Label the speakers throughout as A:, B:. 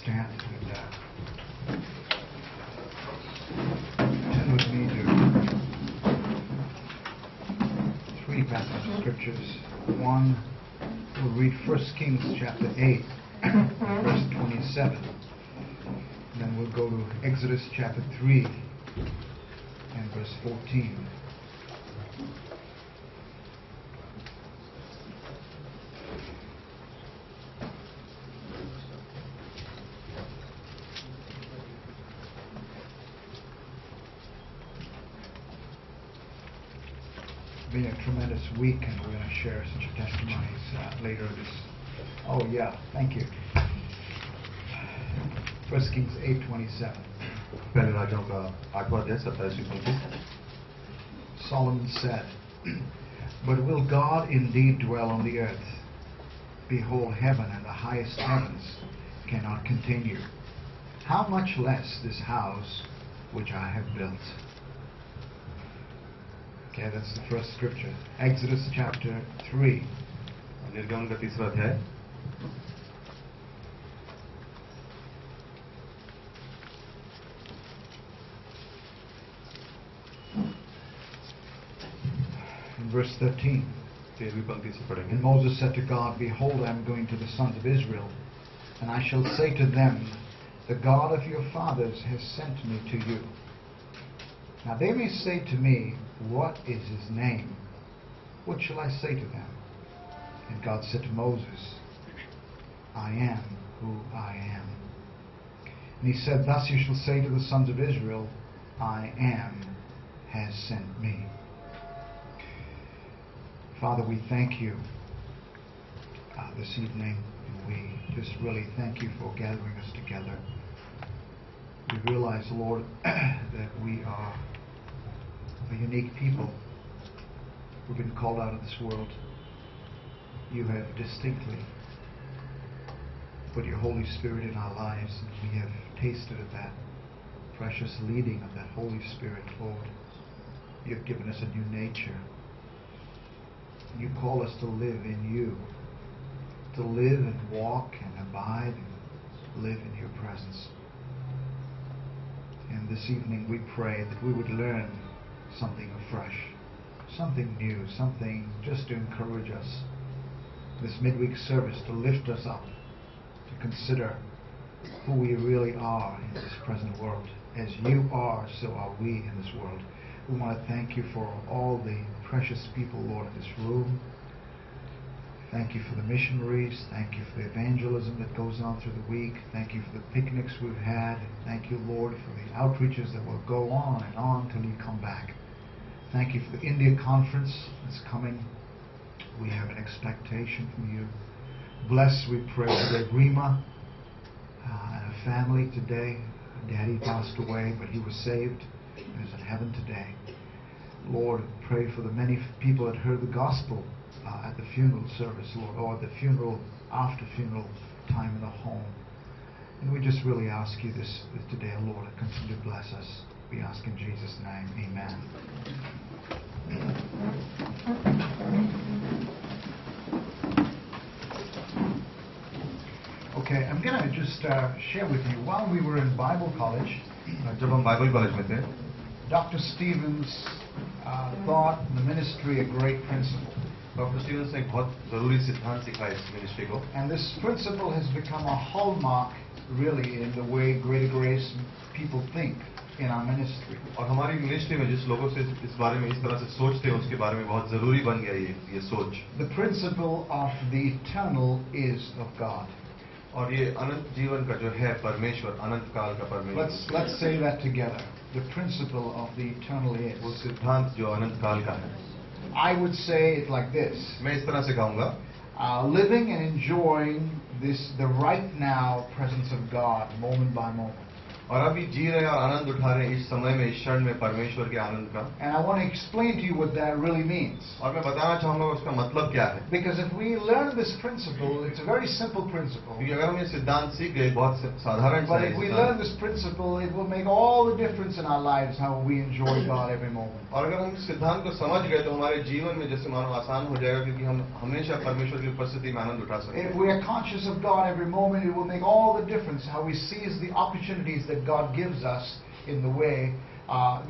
A: stand and turn with me to three passages of scriptures. One, we'll read 1 Kings chapter 8, verse 27. And then we'll go to Exodus chapter 3 and verse 14. Been a tremendous week, and we're going to share such testimonies later this. Oh yeah, thank you. 1 Kings 8:27.
B: पहले राजाओं का 8वां अध्याय 27-29.
A: Solomon said, "But will God indeed dwell on the earth? Behold, heaven and the highest heavens cannot contain you. How much less this house which I have built?" Okay, that's the first scripture. Exodus chapter 3.
B: निर्गमन का 3रा अध्याय.
A: In verse 13.
B: 13वीं पंक्ति से पढ़ेंगे.
A: And Moses said to God, "Behold, I am going to the sons of Israel, and I shall say to them, the God of your fathers has sent me to you. Now they may say to me, what is his name? What shall I say to them?" And God said to Moses, "I am who I am." And he said, "Thus you shall say to the sons of Israel, I am has sent me." Father, we thank you this evening. We just really thank you for gathering us together. We realize, Lord, that we are a unique people. We've been called out of this world. You have distinctly put your Holy Spirit in our lives, and we have tasted of that precious leading of that Holy Spirit, Lord. You have given us a new nature. You call us to live in you, to live and walk and abide and live in your presence. And this evening we pray that we would learn something afresh, something new, something just to encourage us. This midweek service to lift us up, to consider who we really are in this present world. As you are, so are we in this world. We want to thank you for all the precious people, Lord, in this room. Thank you for the missionaries. Thank you for the evangelism that goes on through the week. Thank you for the picnics we've had. Thank you, Lord, for the outreaches that will go on and on till you come back. Thank you for the India conference that's coming. We have an expectation from you. Bless, we pray, for Rima and her family today. Daddy passed away, but he was saved and is in heaven today. Lord, pray for the many people that heard the gospel at the funeral service, Lord, or the funeral, after funeral time in the home. And we just really ask you this today, Lord, to continue to bless us. We ask in Jesus' name, amen. Okay, I'm going to just share with you, while we were in Bible college,
B: जब हम Bible college में थे,
A: Dr. Stevens thought the ministry a great principle.
B: Doctor Stevens ने एक बहुत जरूरी सिद्धांत सिखाया इस मिनिस्ट्री को.
A: And this principle has become a hallmark, really, in the way Greater Grace people think in our ministry.
B: और हमारी मिनिस्ट्री में जिस लोगों से इस बारे में इस तरह से सोचते हैं, उसके बारे में बहुत जरूरी बन गया ये सोच.
A: The principle of the eternal is of God.
B: और ये अनंत जीवन का जो है परमेश्वर, अनंत काल का परमेश्वर.
A: Let's say that together. The principle of the eternal is.
B: वो सिद्धांत जो अनंत काल का है.
A: I would say it like this.
B: मैं इस तरह से कहूँगा.
A: Living and enjoying the right now presence of God, moment by moment.
B: और अभी जी रहे हैं और आनंद उठा रहे हैं इस समय में, इस क्षण में परमेश्वर के आनंद का।
A: And I want to explain to you what that really means.
B: और मैं बताना चाहूंगा उसका मतलब क्या है।
A: Because if we learn this principle, it's a very simple principle.
B: क्योंकि अगर हम ये सिद्धांत सीख गए, बहुत साधारण सा
A: But
B: है
A: if we
B: सिद्धांत।
A: learn this principle, it will make all the difference in our lives, how we enjoy God every moment.
B: और अगर हम इस सिद्धांत को समझ गए तो हमारे जीवन में जैसे मानो आसान हो जाएगा, क्योंकि हम हमेशा परमेश्वर की उपस्थिति में आनंद उठा सकते
A: If
B: हैं।
A: we are conscious of God every moment, it will make all the difference how we seize the opportunities that God gives us in the way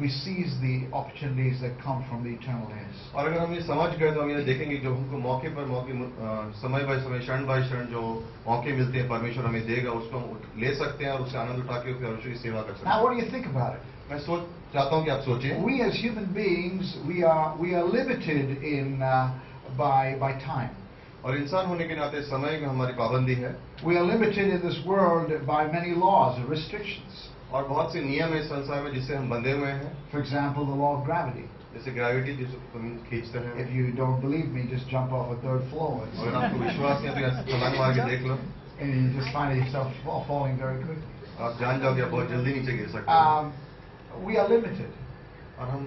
A: we seize the opportunities that come from the eternal hills.
B: और अगर हम ये समझ गए तो हम ये देखेंगे जो हमको मौके पर मौके, समय बाय समय, क्षण बाय क्षण जो मौके मिलते हैं परमेश्वर हमें देगा, उसको हम ले सकते हैं और उससे आनंद उठा के परमेश्वर की सेवा कर सकते
A: Now,
B: हैं।
A: what do you think about it?
B: मैं चाहता हूँ कि आप सोचिए।
A: We as human beings, we are limited in by time.
B: और इंसान होने के नाते समय में हमारी पाबंदी है।
A: We are limited in this world by many laws and restrictions.
B: और बहुत से नियम है इस संसार में जिससे हम बंधे हुए हैं।
A: For example, the law of gravity.
B: जैसे ग्रेविटी जिसको हम खींचते हैं।
A: If you don't believe me, just jump off a third floor.
B: अगर आपको विश्वास नहीं है तो यहाँ से छलांग मार के देख लो।
A: And you just find yourself falling very quickly.
B: आप जान जाओगे आप बहुत जल्दी नीचे गिर सकते हैं।
A: We are limited.
B: और हम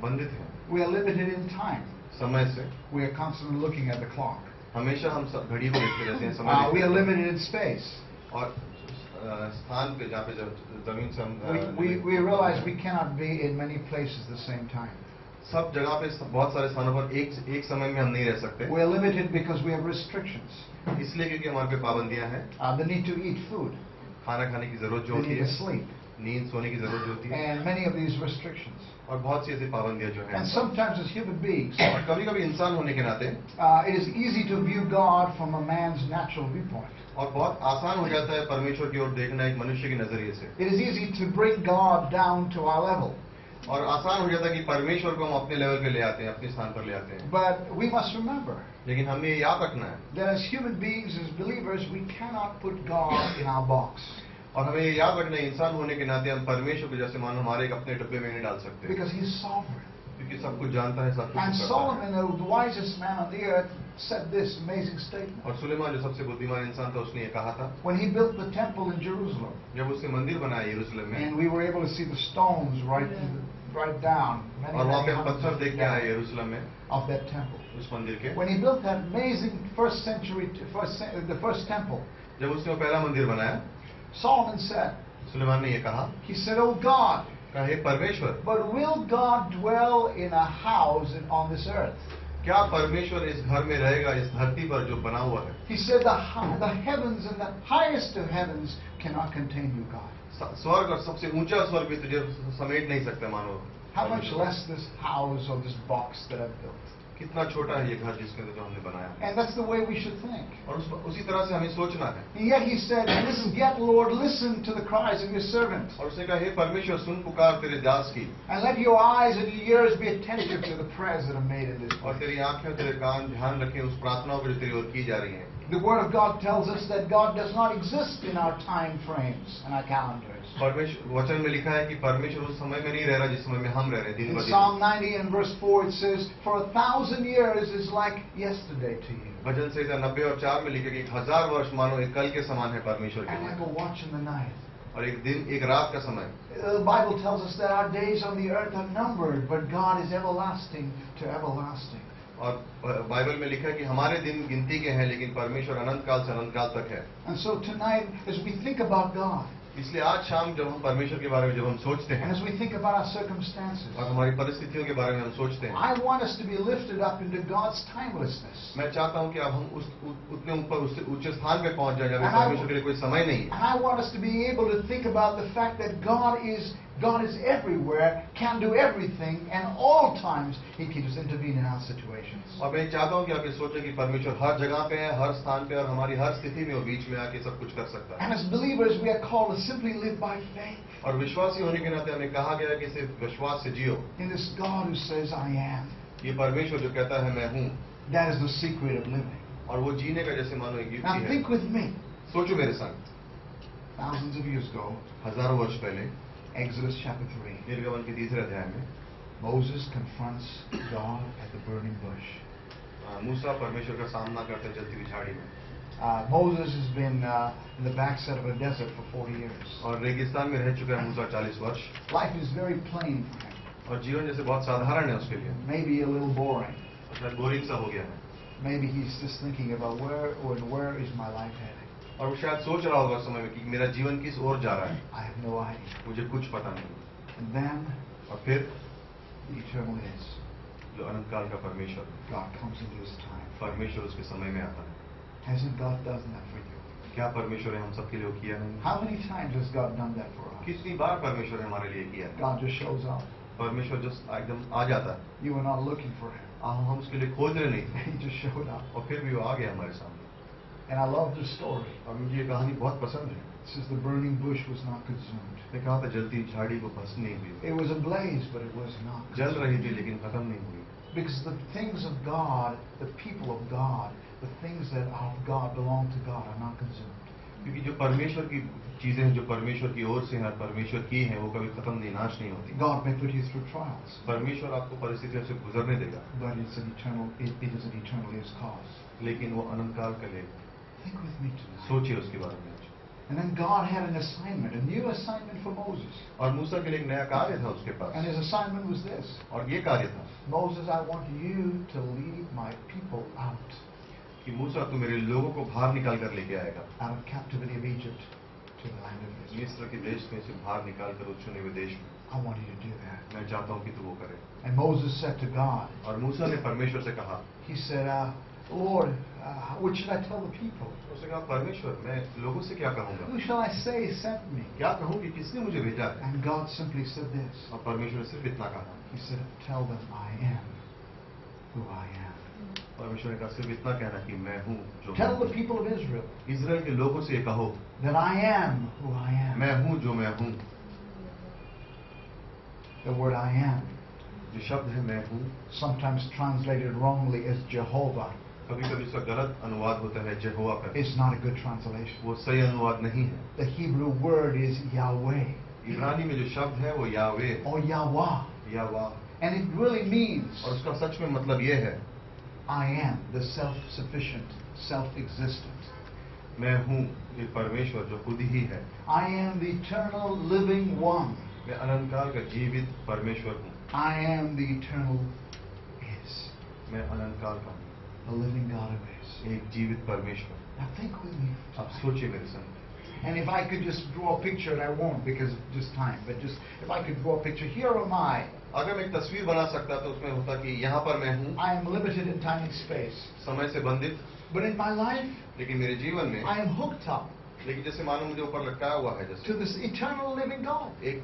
B: बंधित हैं
A: We are limited in time.
B: समय से।
A: We are constantly looking at the clock.
B: हमेशा हम सब घड़ी को देखते रहते हैं, समय
A: We are
B: देखते रहते
A: limited in space.
B: हैं। और स्थान पे जहाँ पे जमीन से हम
A: We realize we cannot be in many places at the same time.
B: सब जगह पे बहुत सारे स्थानों पर एक समय में हम नहीं रह सकते,
A: We are limited because we have restrictions.
B: इसलिए क्योंकि हमारे पे पाबंदियां हैं।
A: The need to eat food,
B: खाना खाने की जरूरत जो
A: the
B: होती
A: need
B: है,
A: to sleep,
B: नींद सोने की जरूरत जो होती है,
A: and many of these restrictions.
B: और बहुत सी ऐसी पाबंदियां जो हैं।
A: And sometimes as human beings,
B: और कभी कभी इंसान होने के नाते
A: it is easy to view God from a man's natural viewpoint.
B: और बहुत आसान हो जाता है परमेश्वर की ओर देखना एक मनुष्य के नजरिए से।
A: It is easy to bring God down to our level.
B: और आसान हो जाता है कि परमेश्वर को हम अपने लेवल पे ले आते हैं, अपने स्थान पर ले आते हैं।
A: But we must remember
B: लेकिन हमें ये याद रखना है
A: that as human beings, as believers, we cannot put God in our box.
B: और हमें ये याद रखना है इंसान होने के नाते हम परमेश्वर को जैसे मानो हमारे एक अपने डब्बे में नहीं डाल सकते,
A: Because He's sovereign.
B: क्योंकि सब कुछ जानता है, सब कुछ
A: And
B: करता है।
A: Solomon, the wisest man on the earth, said this amazing statement.
B: और सुलेमान जो सबसे बुद्धिमान इंसान था उसने ये कहा था
A: When he built the temple in Jerusalem,
B: जब उसने मंदिर बनाया यरूशलेम में,
A: and we were able to see the stones right down, many,
B: और वहाँ पे
A: many
B: हम पत्थर
A: hundreds
B: देख के आए यरूशलेम में
A: of that temple.
B: उस मंदिर के।
A: When he built that amazing the first temple,
B: जब उसने वो पहला मंदिर बनाया,
A: Solomon said,
B: सुलेमान ने ये कहा,
A: he said, "Oh God,
B: हे परमेश्वर,
A: but will God dwell in a house on this earth?"
B: क्या परमेश्वर इस घर में रहेगा, इस धरती पर जो बना हुआ है?
A: He said, the heavens and the highest of heavens cannot contain you, God.
B: स्वर्ग और सबसे ऊंचा स्वर्ग भी तुझे समेट नहीं सकता मानो।
A: How much less this house or this box that I've built.
B: कितना छोटा है ये घर जिसके अंदर जो हमने बनाया है।
A: And that's the way we should think.
B: और उसी तरह से हमें सोचना है।
A: And yet he said, "Listen, yet Lord, listen to the cries of your servant.
B: और उसने कहा, हे परमेश्वर सुन पुकार तेरे दास की,
A: And let your eyes and your ears be attentive to the prayers that are made in this
B: और
A: place."
B: तेरी आंखें तेरे कान ध्यान रखें उस प्रार्थनाओं को जो तेरी ओर की जा रही हैं।
A: The Word of God tells us that God does not exist in our time frames and our calendars.
B: परमेश्वर वचन में लिखा है कि परमेश्वर उस समय में नहीं रह रहा जिस समय में हम रह रहे हैं दिन
A: In
B: ब दिन।
A: Psalm 90 and verse 4 it says, "For 1,000 years is like yesterday to you,
B: भजन संहिता 90 और 4 में लिखा कि 1000 वर्ष मानो एक कल के समान है परमेश्वर के
A: and like
B: लिए,
A: a watch in the night."
B: और एक दिन एक रात का समय।
A: The Bible tells us that our days on the earth are numbered, but God is everlasting to everlasting.
B: और बाइबल में लिखा है कि हमारे दिन गिनती के हैं लेकिन परमेश्वर अनंत काल से अनंत काल तक है।
A: And so tonight, as we think about God,
B: इसलिए आज शाम जब हम परमेश्वर के बारे में जब हम सोचते
A: and
B: हैं
A: as we think about our circumstances,
B: और हमारी परिस्थितियों के बारे में हम सोचते हैं,
A: I want us to be lifted up into God's timelessness.
B: मैं चाहता हूं कि अब हम उतने ऊपर उससे ऊंचे स्थान पे पहुंच जाए जब
A: And I-
B: परमेश्वर के लिए कोई समय नहीं है।
A: And I want us to be able to think about the fact that God is everywhere, can do everything, and all times He can just intervene in our situations.
B: और मैं चाहता हूं कि आप ये सोचें कि परमेश्वर हर जगह पे है, हर स्थान पे, और हमारी हर स्थिति में वो बीच में आके सब कुछ कर सकता है।
A: And as believers, we are called to simply live by faith
B: और विश्वासी होने के नाते हमें कहा गया है कि सिर्फ विश्वास से जियो।
A: in this God who says, "I am."
B: ये परमेश्वर जो कहता है मैं हूँ,
A: That is the secret of living.
B: और वो जीने का जैसे मानो एक
A: Now
B: युक्ति है।
A: think with me.
B: सोचो मेरे संग,
A: Thousands of years ago,
B: हजारों वर्ष पहले
A: Exodus chapter 3,
B: निर्गमन के 3 अध्याय में
A: Moses confronts God at the burning bush.
B: मूसा परमेश्वर का सामना करते जलती हुई झाड़ी में।
A: Moses has been in the backside of a desert for 40 years.
B: और रेगिस्तान में रह चुका है मूसा 40 वर्ष
A: Life is very plain for him.
B: और जीवन जैसे बहुत साधारण है उसके लिए
A: Maybe a little boring.
B: शायद बोरिंग सा हो गया है
A: Maybe he's just thinking about where is my life heading.
B: और वो शायद सोच रहा होगा उस समय में कि मेरा जीवन किस ओर जा रहा है
A: I have no idea.
B: मुझे कुछ पता नहीं
A: And then
B: और फिर
A: the eternal is.
B: जो अनंत काल का परमेश्वर
A: God comes into his time.
B: परमेश्वर उसके समय में आता है
A: Hasn't God done that for you?
B: क्या परमेश्वर ने हम सबके लिए किया नहीं
A: How many times has God done that for us?
B: कितनी बार परमेश्वर ने हमारे लिए किया है
A: God just shows up.
B: परमेश्वर जस्ट एकदम आ जाता है
A: You were not looking for him.
B: हम उसके लिए खोज रहे नहीं थे
A: He just showed up.
B: और फिर भी वो आ गया हमारे सामने
A: And I love this story.
B: और मुझे ये कहानी बहुत पसंद है
A: It says the burning bush was not consumed.
B: उसने कहा था जलती झाड़ी को भस्म नहीं हुई
A: It was ablaze, but it was not
B: जल
A: consumed.
B: रही थी लेकिन खत्म नहीं हुई
A: Because the things of God, the people of God, the things that are of God belong to God are not consumed.
B: क्योंकि जो परमेश्वर की चीजें हैं जो परमेश्वर की ओर से हैं परमेश्वर की हैं वो कभी खत्म नहीं नाश नहीं होती
A: God may put you through trials,
B: परमेश्वर आपको परिस्थितियों से गुजरने देगा
A: but it's an eternal. It is an eternal is cause.
B: लेकिन वो अनंत काल के लिए
A: Think with me tonight.
B: सोचिए उसके बारे में
A: And then God had an assignment, a new assignment for Moses.
B: और मूसा के लिए एक नया कार्य था उसके पास
A: And his assignment was this:
B: और ये कार्य था
A: Moses, I want you to lead my people out
B: कि मूसा तू मेरे लोगों को बाहर निकाल कर लेके आएगा
A: of captivity of Egypt to the land of Israel.
B: मिस्र के देश में से बाहर निकाल कर उस चुने हुए देश में
A: I want you to do that.
B: मैं चाहता हूँ कि तू वो करे
A: And Moses said to God,
B: और मूसा ने परमेश्वर से कहा
A: he said, Lord, what should I tell the people?
B: उसने कहा परमेश्वर मैं लोगों से क्या कहूँगा
A: Who shall I say sent me?
B: क्या कहूँ कि किसने मुझे भेजा है
A: And God simply said this.
B: और परमेश्वर ने सिर्फ इतना कहा
A: He said, tell them I am who I am.
B: परमेश्वर ने कहा सिर्फ इतना कहना कि मैं हूँ जो
A: Tell
B: मैं
A: the
B: हूँ।
A: people of Israel
B: इजराइल के लोगों से ये कहो
A: that I am who I am.
B: मैं हूँ जो मैं हूँ
A: The word I am,
B: जो शब्द है मैं हूँ
A: sometimes translated wrongly as Jehovah,
B: कभी कभी उसका गलत अनुवाद होता है जेहोवा का
A: is not a good translation.
B: वो सही अनुवाद नहीं है
A: The Hebrew word is Yahweh
B: इब्रानी में जो शब्द है वो यावे
A: or Yahweh.
B: यावा
A: And it really means
B: और उसका सच में मतलब ये है
A: I am, the self-sufficient, self-existent.
B: मैं हूँ ये परमेश्वर जो खुद ही है
A: I am the eternal living one.
B: मैं अनंत काल का जीवित परमेश्वर हूँ
A: I am the eternal is,
B: मैं अनंत काल का हूँ
A: the living God who is.
B: एक जीवित परमेश्वर
A: Now think with me.
B: आप सोचिए मेरे संग
A: And if I could just draw a picture, and I won't because of just time, but just if I could draw a picture, here am I.
B: अगर मैं एक तस्वीर बना सकता तो उसमें होता कि यहाँ पर मैं हूँ
A: I am limited in time and space.
B: समय से बंधित
A: But in my life,
B: लेकिन मेरे जीवन में
A: I am hooked up
B: लेकिन जैसे मानो मुझे ऊपर लटकाया हुआ है जैसे
A: to this eternal living God.
B: एक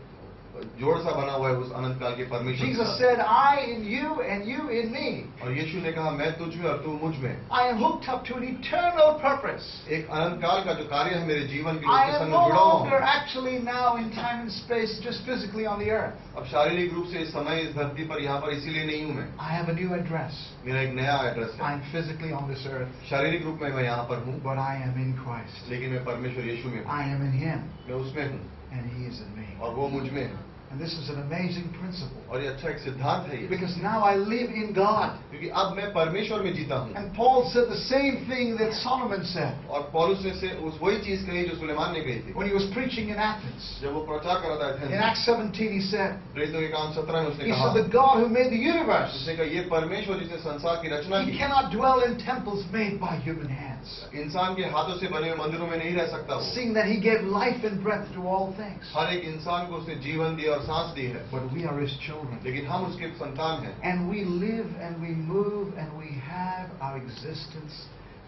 B: जोड़ सा बना हुआ है उस अनंत काल के परमेश्वर के
A: Jesus
B: साथ।
A: said, I in you and you in me.
B: और यीशु ने कहा मैं तुझ में और तू मुझ में
A: I am hooked up to an eternal purpose.
B: एक अनंत काल का जो कार्य है मेरे जीवन के लिए
A: I
B: उसके
A: am
B: संग
A: no
B: जुड़ा हुआ
A: longer
B: हूँ
A: actually now in time and space just physically on the earth.
B: अब शारीरिक रूप से इस समय इस धरती पर यहाँ पर इसीलिए नहीं हूँ मैं
A: I have a new address.
B: मेरा एक नया एड्रेस है
A: I'm physically on this earth,
B: शारीरिक रूप में मैं यहाँ पर हूँ
A: but I am in Christ.
B: लेकिन मैं परमेश्वर यीशु में हूँ
A: I am in Him,
B: मैं उसमें हूँ
A: and He is in me.
B: और वो मुझ में है
A: And this is an amazing principle.
B: और ये अच्छा एक सिद्धांत है ये
A: Because now I live in God.
B: क्योंकि अब मैं परमेश्वर में जीता हूँ
A: And Paul said the same thing that Solomon said
B: और पौलुस ने से उस वही चीज कही जो सुलेमान ने कही थी
A: when he was preaching in Athens.
B: जब वो प्रचार कर रहा था
A: In
B: Athens
A: Acts 17 he said,
B: प्रेरितों के काम 17 में उसने
A: he
B: कहा
A: said, the God who made the universe,
B: उसने कहा ये परमेश्वर जिसने संसार की रचना
A: He
B: की
A: cannot dwell in temples made by human hands.
B: इंसान के हाथों से बने हुए मंदिरों में नहीं रह सकता वो
A: Seeing that He gave life and breath to all things.
B: हर एक इंसान को उसने जीवन दिया और सांस दी है
A: But we are His children.
B: लेकिन हम उसके संतान हैं
A: And we live and we move and we have our existence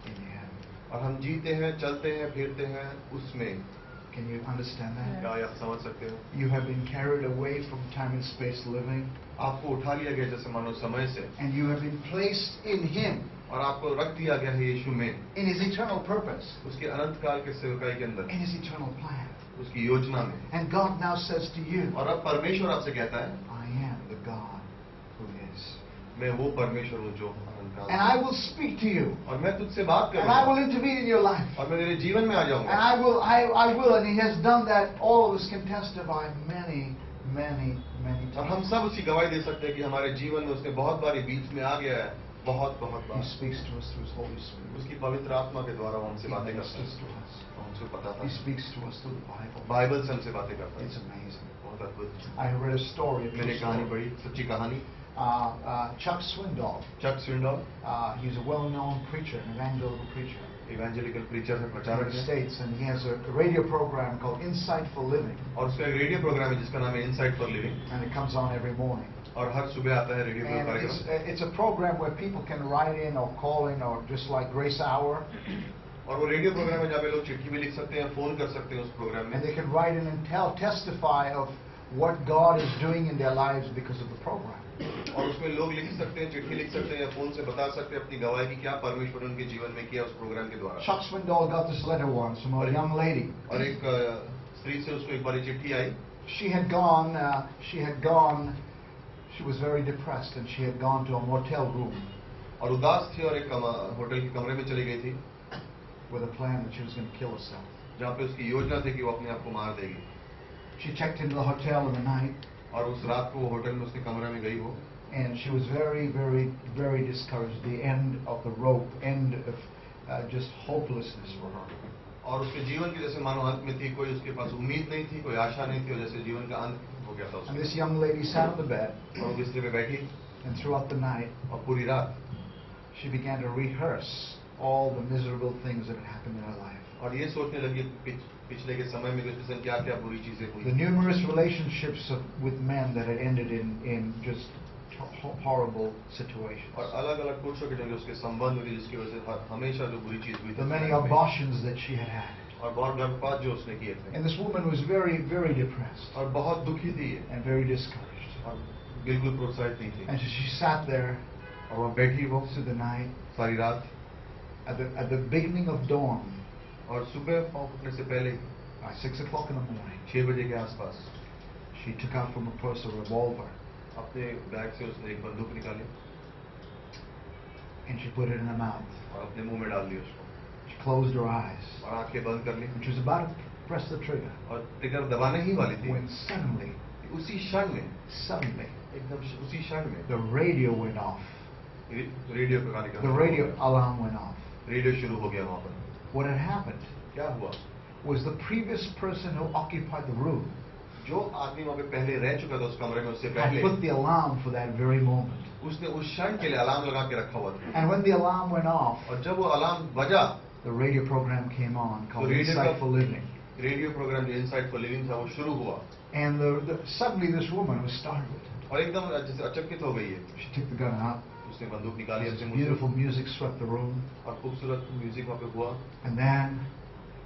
A: in Him.
B: और हम जीते हैं चलते हैं फिरते हैं उसमें
A: Can you understand that?
B: क्या आप समझ सकते हो
A: You have been carried away from time and space living,
B: आपको उठा लिया गया जैसे मानो समय से
A: and you have been placed in Him,
B: और आपको रख दिया गया है यीशु में
A: in His eternal purpose,
B: उसके अनंत काल के सेवकाई के अंदर
A: in His eternal plan.
B: उसकी योजना में
A: And God now says to you,
B: और अब परमेश्वर आपसे कहता है
A: I am the God who is.
B: मैं वो परमेश्वर हूँ जो अनंत काल
A: And I will speak to you,
B: और मैं तुझसे बात
A: and I
B: करूँगा
A: will intervene in your life.
B: और मैं तेरे जीवन में आ
A: And
B: जाऊंगा
A: I will, and He has done that. All of us can testify many, many, many
B: और हम
A: times.
B: सब उसकी गवाही दे सकते हैं कि हमारे जीवन में उसने बहुत बारी बीच में आ गया है बहुत बहुत
A: He
B: bar
A: speaks to us through His Holy Spirit.
B: उसकी पवित्र आत्मा के द्वारा वो हमसे
A: He
B: बातें करता
A: ministers
B: है,
A: to us.
B: हमसे बताता
A: He
B: है,
A: speaks to us through the Bible.
B: Bible से हमसे बातें करता है,
A: It's amazing.
B: बहुत अद्भुत।
A: I read a story. A
B: मैंने
A: true
B: कहानी
A: story.
B: पढ़ी, सच्ची कहानी।
A: Chuck Swindoll.
B: Chuck Swindoll
A: He's a well-known preacher, an evangelical preacher
B: evangelical preacher है,
A: in
B: प्रचारक
A: the
B: है,
A: States, and he has a radio program called Insight for Living,
B: और उसका एक रेडियो प्रोग्राम है जिसका नाम है insight for living,
A: and it comes on every morning.
B: और हर सुबह आता है रेडियो
A: And
B: कार्यक्रम।
A: it's a program where people can write in or call in, or just like Grace Hour,
B: और वो रेडियो प्रोग्राम है जहाँ पे लोग चिट्ठी भी लिख सकते हैं, फोन कर सकते हैं उस प्रोग्राम
A: and
B: में,
A: they can write in and testify of what God is doing in their lives because of the program.
B: और उसमें लोग लिख सकते हैं, चिट्ठी लिख सकते हैं या फोन से बता सकते हैं अपनी गवाही की क्या परमेश्वर ने उनके जीवन में किया उस प्रोग्राम के द्वारा।
A: Chuck Swindoll got this letter once from a young lady.
B: और एक स्त्री से उसको एक बार चिट्ठी आई,
A: She was very depressed, and she had gone to a motel room
B: और उदास थी और एक होटल के कमरे में चली गई थी
A: with a plan that she was going to kill herself.
B: जहाँ पे उसकी योजना थी कि वो अपने आप को मार देगी।
A: She checked into the hotel in the night,
B: और उस रात को वो होटल में उसके कमरे में गई वो,
A: and she was very, very, very discouraged. The end of the rope, end of just hopelessness for her.
B: और उसके जीवन के जैसे मानो अंत में थी, कोई उसके पास उम्मीद नहीं थी, कोई आशा नहीं थी, और जैसे जीवन का अंत हो गया था
A: And
B: उसका।
A: this young lady sat on the bed,
B: और वो बिस्तर पे बैठी
A: and throughout the night,
B: और पूरी रात
A: she began to rehearse all the miserable things that had happened in her life.
B: और ये सोचने लगी पिछले के समय में उसके संग क्या क्या बुरी चीजें
A: The
B: हुई,
A: numerous relationships with men that had ended in just horrible situations.
B: और अलग अलग पुरुषों के जो उसके संबंध हुए जिसकी वजह से हमेशा जो बुरी चीज हुई
A: The
B: थी
A: many
B: उसके में,
A: abortions that she had had.
B: और बहुत गर्भपात जो उसने किए थे,
A: And this woman was very, very depressed
B: और बहुत दुखी थी ये,
A: and very discouraged.
B: और बिल्कुल प्रोत्साहित नहीं थी,
A: And so she sat there
B: और वह बैठी वो
A: through the night.
B: सारी रात,
A: At the beginning of dawn,
B: और सुबह पाँव उठने से पहले
A: by 6 o'clock in the morning,
B: 6 बजे के आसपास
A: she took out from her purse a revolver
B: अपने बैग से उसने एक बंदूक निकाली
A: and she put it in her mouth.
B: और अपने मुंह में डाल दी उसको,
A: She closed her eyes,
B: और आंखें बंद कर ली,
A: and she was about to press the trigger
B: और ट्रिगर दबाने ही वाली थी,
A: when suddenly,
B: उसी क्षण में एकदम उसी क्षण में
A: the radio went off.
B: Radio पे कार्यक्रम,
A: The radio alarm went off.
B: Radio शुरू हो गया वहां पर।
A: What had happened
B: क्या हुआ,
A: was the previous person who occupied the room
B: जो आदमी वहां पे पहले रह चुका था उस कमरे में उससे
A: had
B: पहले,
A: put the alarm for that very moment.
B: उसने उस क्षण के लिए अलार्म लगा के रखा हुआ था,
A: And when the alarm went off,
B: और जब वो अलार्म बजा,
A: the radio program came on called
B: तो रेडियो का-
A: Insight for Living.
B: Radio programme जो इनसाइट फॉर लिविंग था वो शुरू हुआ,
A: And suddenly this woman was startled.
B: और एकदम जैसे अचंभित हो गई है,
A: She took the gun out.
B: उसने बंदूक निकाली अपने मुंह
A: Beautiful
B: से,
A: music swept the room.
B: और खूबसूरत म्यूजिक वहां पे हुआ,
A: And then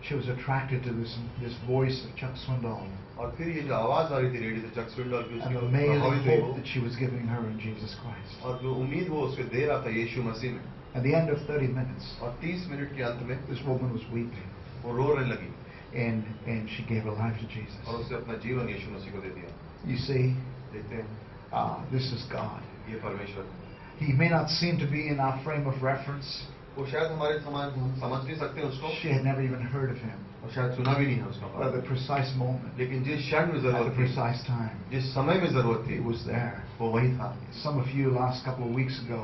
A: she was attracted to this voice of Chuck Swindoll
B: और फिर ये जो आवाज आ रही थी रेडियो से चक स्विंडल की,
A: and the
B: उसकी
A: amazing
B: प्रभावित हुई
A: hope
B: वो,
A: that she was giving her in Jesus Christ.
B: और जो उम्मीद वो उसको दे रहा था यीशु मसीह में,
A: At the end of 30 minutes,
B: और 30 मिनट के अंत में
A: this woman was weeping,
B: वो रोने लगी
A: and she gave her life to Jesus.
B: और उसने अपना जीवन यीशु मसीह को दे दिया।
A: You see,
B: देखते हैं,
A: this is God.
B: ये परमेश्वर है।
A: He may not seem to be in our frame of reference.
B: वो शायद हमारे समान हम समझ नहीं सकते उसको,
A: She had never even heard of him.
B: और शायद सुना भी नहीं है उसका
A: But at the
B: बात,
A: precise moment,
B: लेकिन जिस क्षण में
A: at the
B: जरूरत थी,
A: precise time,
B: जिस समय में जरूरत थी,
A: it was there.
B: वो वही था।
A: Some of you last couple of weeks ago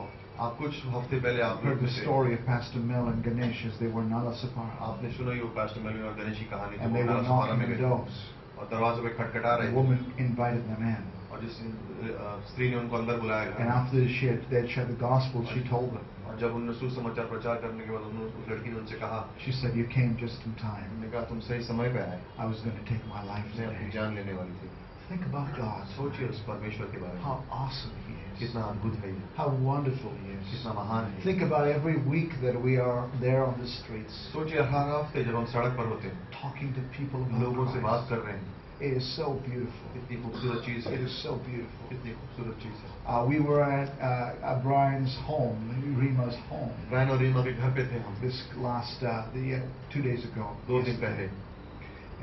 B: आप कुछ हफ्ते पहले आप
A: heard the story of Pastor Mill and Ganesh as they were in Nalasapara.
B: आपने सुना ही वो पास्टर मेलविन और गणेश की कहानी,
A: And they
B: जो
A: were
B: नाला सहारा
A: knocking
B: में
A: the
B: गए
A: doors.
B: और दरवाजे पे खटखटा
A: The
B: रहे थे,
A: woman invited them in.
B: और जिस स्त्री ने उनको अंदर बुलाया
A: And
B: गया,
A: after they'd shared the gospel, she told them.
B: और जब उन्होंने सुसमाचार प्रचार करने के बाद उस लड़की ने उनसे कहा,
A: She said, "You came just in time.
B: उन्होंने कहा तुम सही समय पे आए,
A: I was going to take my life
B: मैं अपनी
A: today."
B: जान लेने वाली थी।
A: Think about God.
B: सोचिए उस परमेश्वर के बारे में,
A: How awesome He is.
B: कितना अद्भुत है ये,
A: How wonderful He is.
B: कितना महान है ये।
A: Think about every week that we are there on the streets,
B: सोचिए हर हफ्ते जब हम सड़क पर होते हैं,
A: talking to people
B: लोगों से
A: about
B: बात
A: Christ.
B: कर रहे हैं,
A: It is so beautiful.
B: कितनी खूबसूरत चीज है,
A: It is so beautiful.
B: कितनी खूबसूरत चीज है।
A: We were at Brian's home, Rima's home,
B: Brian और रीमा के घर पे थे हम
A: this last 2 days ago.
B: 2 दिन पहले,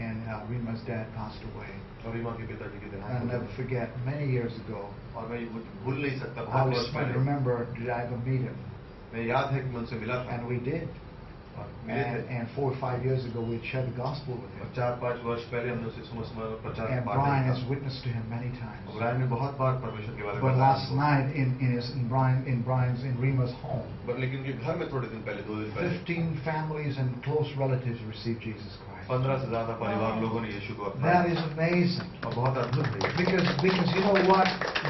A: And Rima's dad passed away.
B: और रीमा के पिताजी के
A: And I'll
B: देहांत
A: never
B: हो
A: forget, many years ago,
B: गए। और मैं ये भूल नहीं सकता,
A: I
B: बहुत
A: was
B: वर्ष
A: trying to
B: पहले
A: remember, did I ever meet him?
B: मैं याद है कि मैं उनसे मिला था,
A: And we did. And 4 or 5 years ago, we had shared the gospel with him.
B: 4-5 वर्ष पहले हमने उसे सुसमाचार प्रचार
A: And Brian has witnessed to him many times.
B: Brian ने बहुत बार परमेश्वर के बारे में
A: But
B: बताया
A: last night in Rima's home,
B: लेकिन उनके घर में थोड़े दिन पहले 2 दिन पहले
A: 15 families and close relatives received Jesus Christ.
B: 15 से ज्यादा परिवार लोगों ने यीशु को अपनाया
A: That is amazing.
B: और बहुत अद्भुत है
A: Because you know what?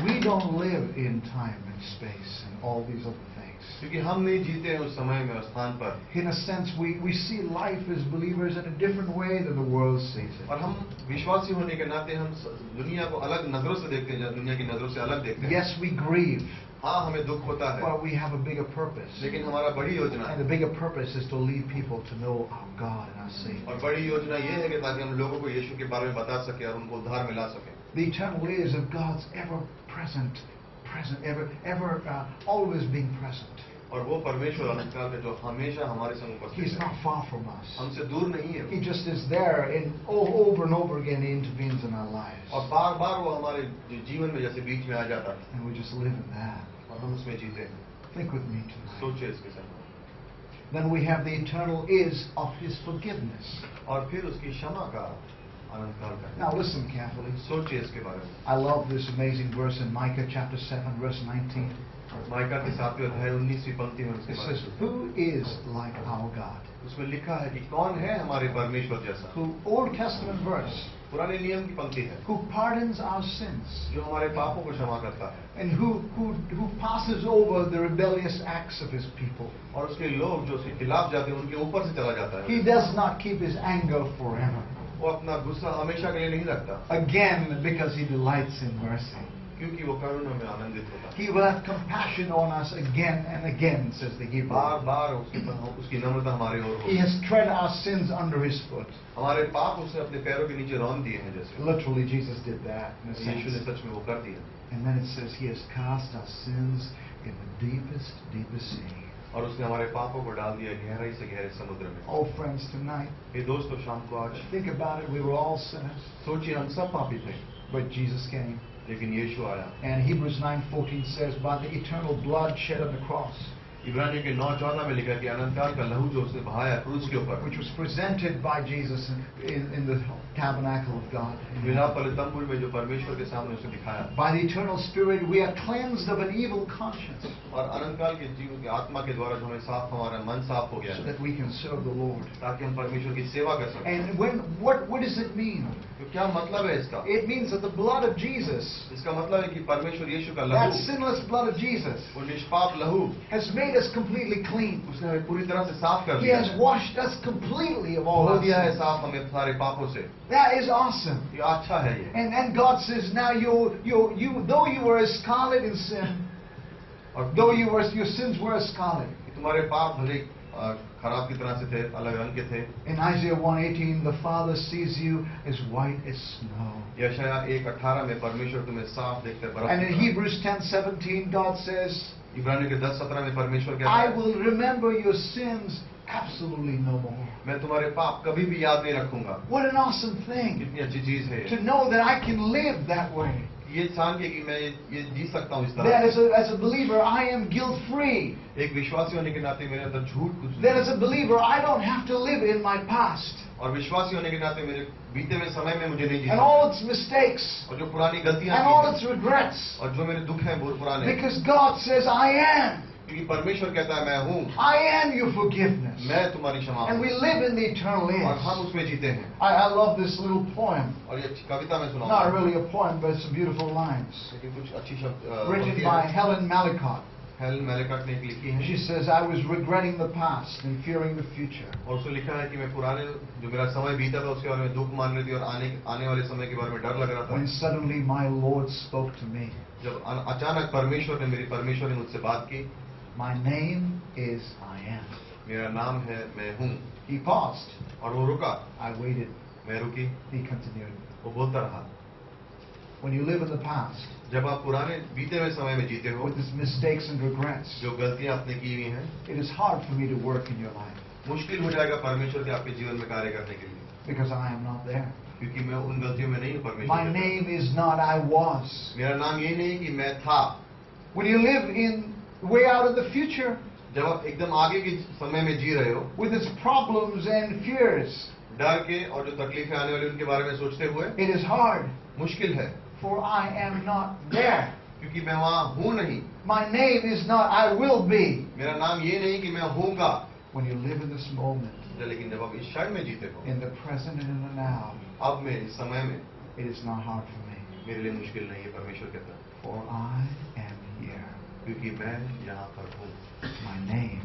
A: We don't live in time and space and all these other things.
B: क्योंकि हम नहीं जीते हैं उस समय में स्थान पर
A: In a sense, we see life as believers in a different way than the world sees it.
B: और हम विश्वासी होने के नाते हम दुनिया को अलग नजरों से देखते हैं दुनिया की नजरों से अलग देखते हैं
A: Yes, we grieve,
B: हाँ हमें दुख होता है
A: but we have a bigger purpose.
B: लेकिन हमारा बड़ी योजना
A: And
B: है
A: the bigger purpose is to lead people to know our God and our Savior.
B: और बड़ी योजना ये है कि ताकि हम लोगों को यीशु के बारे में बता सके और उनको उद्धार मिला सके
A: The eternal is of God's ever present, always being present.
B: और वो परमेश्वर अनंतकाल का जो हमेशा हमारे संग उपस्थित
A: He's
B: है
A: not far from us.
B: हमसे दूर नहीं है
A: He just is there over and over again. He intervenes in our lives.
B: और बार बार वो हमारे जीवन में जैसे बीच में आ जाता है
A: And we just live in that.
B: और हम उसमें जीते हैं
A: Think with me tonight.
B: सोचिए इसके साथ
A: Then we have the eternal is of His forgiveness.
B: और फिर उसकी क्षमा का अनंतकाल का
A: Now listen carefully.
B: सोचिए इसके बारे में
A: I love this amazing verse in Micah chapter 7 verse 19.
B: Mica के 7वें अध्याय 19वीं पंक्ति में उसके
A: It
B: बारे
A: says,
B: में
A: who is like our God?
B: उसमें लिखा है कि कौन है हमारे परमेश्वर जैसा
A: Who, Old Testament verse,
B: पुराने नियम की पंक्ति है
A: who pardons our sins
B: जो हमारे पापों को क्षमा करता है
A: and who passes over the rebellious acts of His people.
B: और उसके लोग जो उसके खिलाफ जाते हैं उनके ऊपर से चला जाता
A: He
B: है
A: does not keep His anger forever.
B: वो अपना गुस्सा हमेशा के लिए नहीं रखता
A: Again, because He delights in mercy.
B: क्योंकि वो करुणा में आनंदित होता है
A: He will have compassion on us again and again, says the Hebrew.
B: बार बार उसकी नम्रता हमारे ओर
A: He
B: हो
A: has tread our sins under His foot.
B: हमारे पाप उसने अपने पैरों के नीचे रौंद दिए हैं जैसे
A: Literally, Jesus did that in a
B: यीशु ने
A: sense.
B: सच में वो कर दिया
A: And then it says He has cast our sins in the deepest sea.
B: और उसने हमारे पापों को डाल दिया गहराई से गहरे समुद्र में
A: Oh, friends, tonight,
B: ये दोस्तों शाम को आज
A: think about it. We were all sinners,
B: सोचिए हम सब पापी थे
A: but Jesus came.
B: लेकिन यीशु आया
A: And Hebrews 9:14 says, by the eternal blood shed on the cross,
B: इब्रानियों के 9:14 में लिखा कि अनंतकाल का लहू जो उसने बहाया क्रूस के ऊपर
A: which was presented by Jesus in the tabernacle of God.
B: मिलाप वाले तंबू में जो परमेश्वर के सामने उसे दिखाया
A: By the eternal Spirit, we are cleansed of an evil conscience,
B: और अनंतकाल के जीव के आत्मा के द्वारा जो हमें साफ हमारा मन साफ हो गया
A: so
B: है
A: that we can serve the Lord.
B: ताकि हम परमेश्वर की सेवा कर सकें
A: And what does it mean?
B: तो क्या मतलब है इसका
A: It means that the blood of Jesus,
B: इसका मतलब है कि परमेश्वर यीशु का
A: that
B: लहू
A: sinless blood of Jesus,
B: वो निष्पाप लहू
A: has made us completely clean.
B: उसने हमें पूरी तरह से साफ कर
A: He
B: दिया
A: has
B: है
A: washed us completely of all
B: हो
A: our
B: दिया है
A: sins.
B: साफ हमें सारे पापों से
A: That is awesome.
B: ये अच्छा है ये
A: And God says, now you though you were as scarlet in sin,
B: और
A: though your sins were as scarlet.
B: तुम्हारे पाप भले खराब की तरह से थे अलग रंग के थे
A: In Isaiah 1:18, the Father sees you as white as snow.
B: यशायाह 1:18 में परमेश्वर तुम्हें साफ देखते हैं बर्फ
A: And
B: की
A: in
B: तरह।
A: Hebrews 10:17, God says,
B: इब्रानियों के 10:17 में परमेश्वर कहता
A: I
B: है
A: will remember your sins absolutely no more.
B: मैं तुम्हारे पाप कभी भी याद नहीं रखूंगा
A: What an awesome thing
B: कितनी अच्छी चीज है
A: to know that I can live that way.
B: ये जान के कि मैं ये जी सकता हूँ इस
A: That
B: तरह
A: as a believer, I am guilt-free.
B: एक विश्वासी होने के नाते मेरे अंदर झूठ कुछ
A: That
B: नहीं
A: as a believer, I don't have to live in my past
B: और विश्वासी होने के नाते मेरे बीते हुए समय में मुझे नहीं
A: and
B: Jeena
A: all its mistakes
B: और जो पुरानी गलतियां
A: and all
B: की
A: its regrets.
B: और जो मेरे दुख हैं वो पुराने
A: Because God says, I am.
B: क्योंकि परमेश्वर कहता है मैं हूँ
A: I am your forgiveness.
B: मैं तुम्हारी क्षमा
A: And
B: हूँ
A: we live in the eternal
B: और हम
A: age.
B: उसमें जीते हैं
A: I love this little poem.
B: और ये अच्छी कविता में
A: Not
B: सुनाऊंगा
A: really a poem, but it's some beautiful lines.
B: लेकिन कुछ अच्छी शब्द
A: Written by Helen Malicott.
B: Helen Malicott ने एक लिखी है
A: She says, I was regretting the past and fearing the future.
B: और उसने लिखा है कि मैं पुराने जो मेरा समय बीता था उसके बारे में दुख मान रही थी और आने वाले समय के बारे में डर लग रहा था
A: When suddenly my Lord spoke to me.
B: जब अचानक परमेश्वर ने मुझसे बात की
A: My name is I am.
B: मेरा नाम है मैं हूँ
A: He paused.
B: और वो रुका
A: I waited.
B: मैं रुकी
A: He continued.
B: वो बोलता रहा
A: When you live in the past
B: जब आप पुराने बीते हुए समय में जीते हो
A: with its mistakes and regrets,
B: जो गलतियां आपने की हुई हैं
A: it is hard for me to work in your life
B: मुश्किल हो जाएगा परमेश्वर के आपके जीवन में कार्य करने के लिए
A: because I am not there.
B: क्योंकि मैं उन गलतियों में नहीं हूँ
A: My
B: परमेश्वर के
A: name is not I was.
B: साथ। मेरा नाम ये नहीं कि मैं था
A: When you live in way out in the future,
B: जब आप एकदम आगे के समय में जी रहे हो,
A: with its problems and fears,
B: डर के और जो तकलीफें आने वाली उनके बारे में सोचते हुए,
A: it is hard,
B: मुश्किल है,
A: for I am not there.
B: क्योंकि मैं वहां हूं नहीं.
A: My name is not I will be.
B: मेरा नाम ये नहीं कि मैं हूंगा.
A: When you live in this moment,
B: लेकिन जब आप इस क्षण में जीते हो,
A: in the present and in the now,
B: अब में, इस समय में,
A: it is not hard for me.
B: मेरे लिए मुश्किल नहीं है, परमेश्वर कहता है,
A: For I am here.
B: क्योंकि मैं यहाँ पर हूँ.
A: My name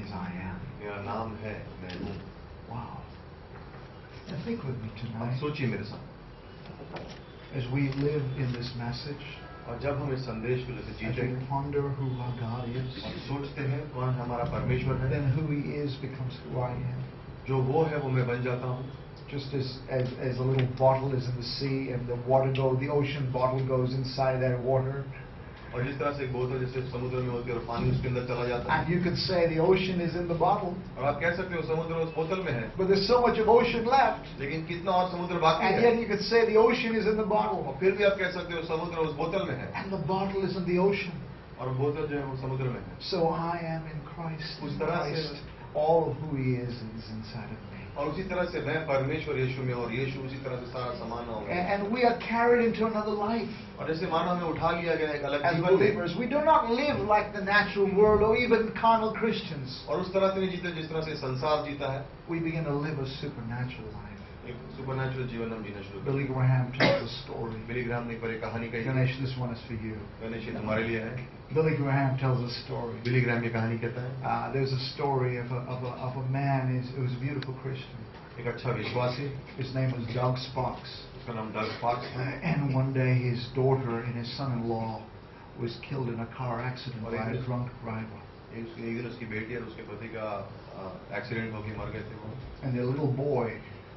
A: is I am.
B: मेरा नाम है, मैं हूँ.
A: Wow. And think with me
B: अब
A: tonight,
B: सोचिए मेरे साथ,
A: as we live in this message,
B: और जब हम इस संदेश को जैसे
A: as
B: जीते
A: we
B: हैं
A: ponder who our God is,
B: और सोचते हैं कौन हमारा परमेश्वर है,
A: then who He is becomes who I am.
B: जो वो है वो मैं बन जाता हूँ.
A: Just as a little bottle is in the sea and the ocean bottle goes inside that water.
B: और जिस तरह से एक बोतल जैसे समुद्र में होती है और पानी उसके अंदर चला जाता है,
A: And you could say the ocean is in the bottle,
B: और आप कह सकते हो समुद्र उस बोतल में है,
A: but there's so much of ocean left.
B: लेकिन कितना और समुद्र बाकी
A: And
B: है,
A: yet you could say the ocean is in the bottle,
B: और फिर भी आप कह सकते हो समुद्र उस बोतल में है,
A: and the bottle is in the ocean.
B: और बोतल जो है वो समुद्र में है.
A: So I am in Christ.
B: उस
A: In
B: तरह से
A: Christ, all of who He is inside of me.
B: और उसी तरह से मैं परमेश्वर यीशु में, और यीशु उसी तरह से सारा समान होगा.
A: And we are carried into another life.
B: और जैसे मानो हमें उठा लिया गया एक अलग
A: As
B: जीवन में,
A: believers, we do not live like the natural world or even carnal Christians.
B: और उस तरह से नहीं जीते जिस तरह से संसार जीता है.
A: We begin to live a supernatural life.
B: एक सुपरनैचुरल जीवन हम जीना शुरू करते
A: Billy Graham tells a story.
B: हैं. बिली ग्राहम ने एक बार एक कहानी कही.
A: Ganesh, this one is for you.
B: Ganesh ये तुम्हारे लिए है.
A: Billy Graham tells a story.
B: Billy Graham ये कहानी कहता है,
A: There's a story of a man who was a beautiful Christian.
B: एक अच्छा विश्वासी,
A: His name was Doug Sparks.
B: उसका नाम डग स्पार्क्स है.
A: And one day his daughter and his son-in-law was killed in a car accident by a drunk driver.
B: एक दिन उसकी बेटी और उसके पति का एक्सीडेंट होकर मर गए थे वो.
A: And their little boy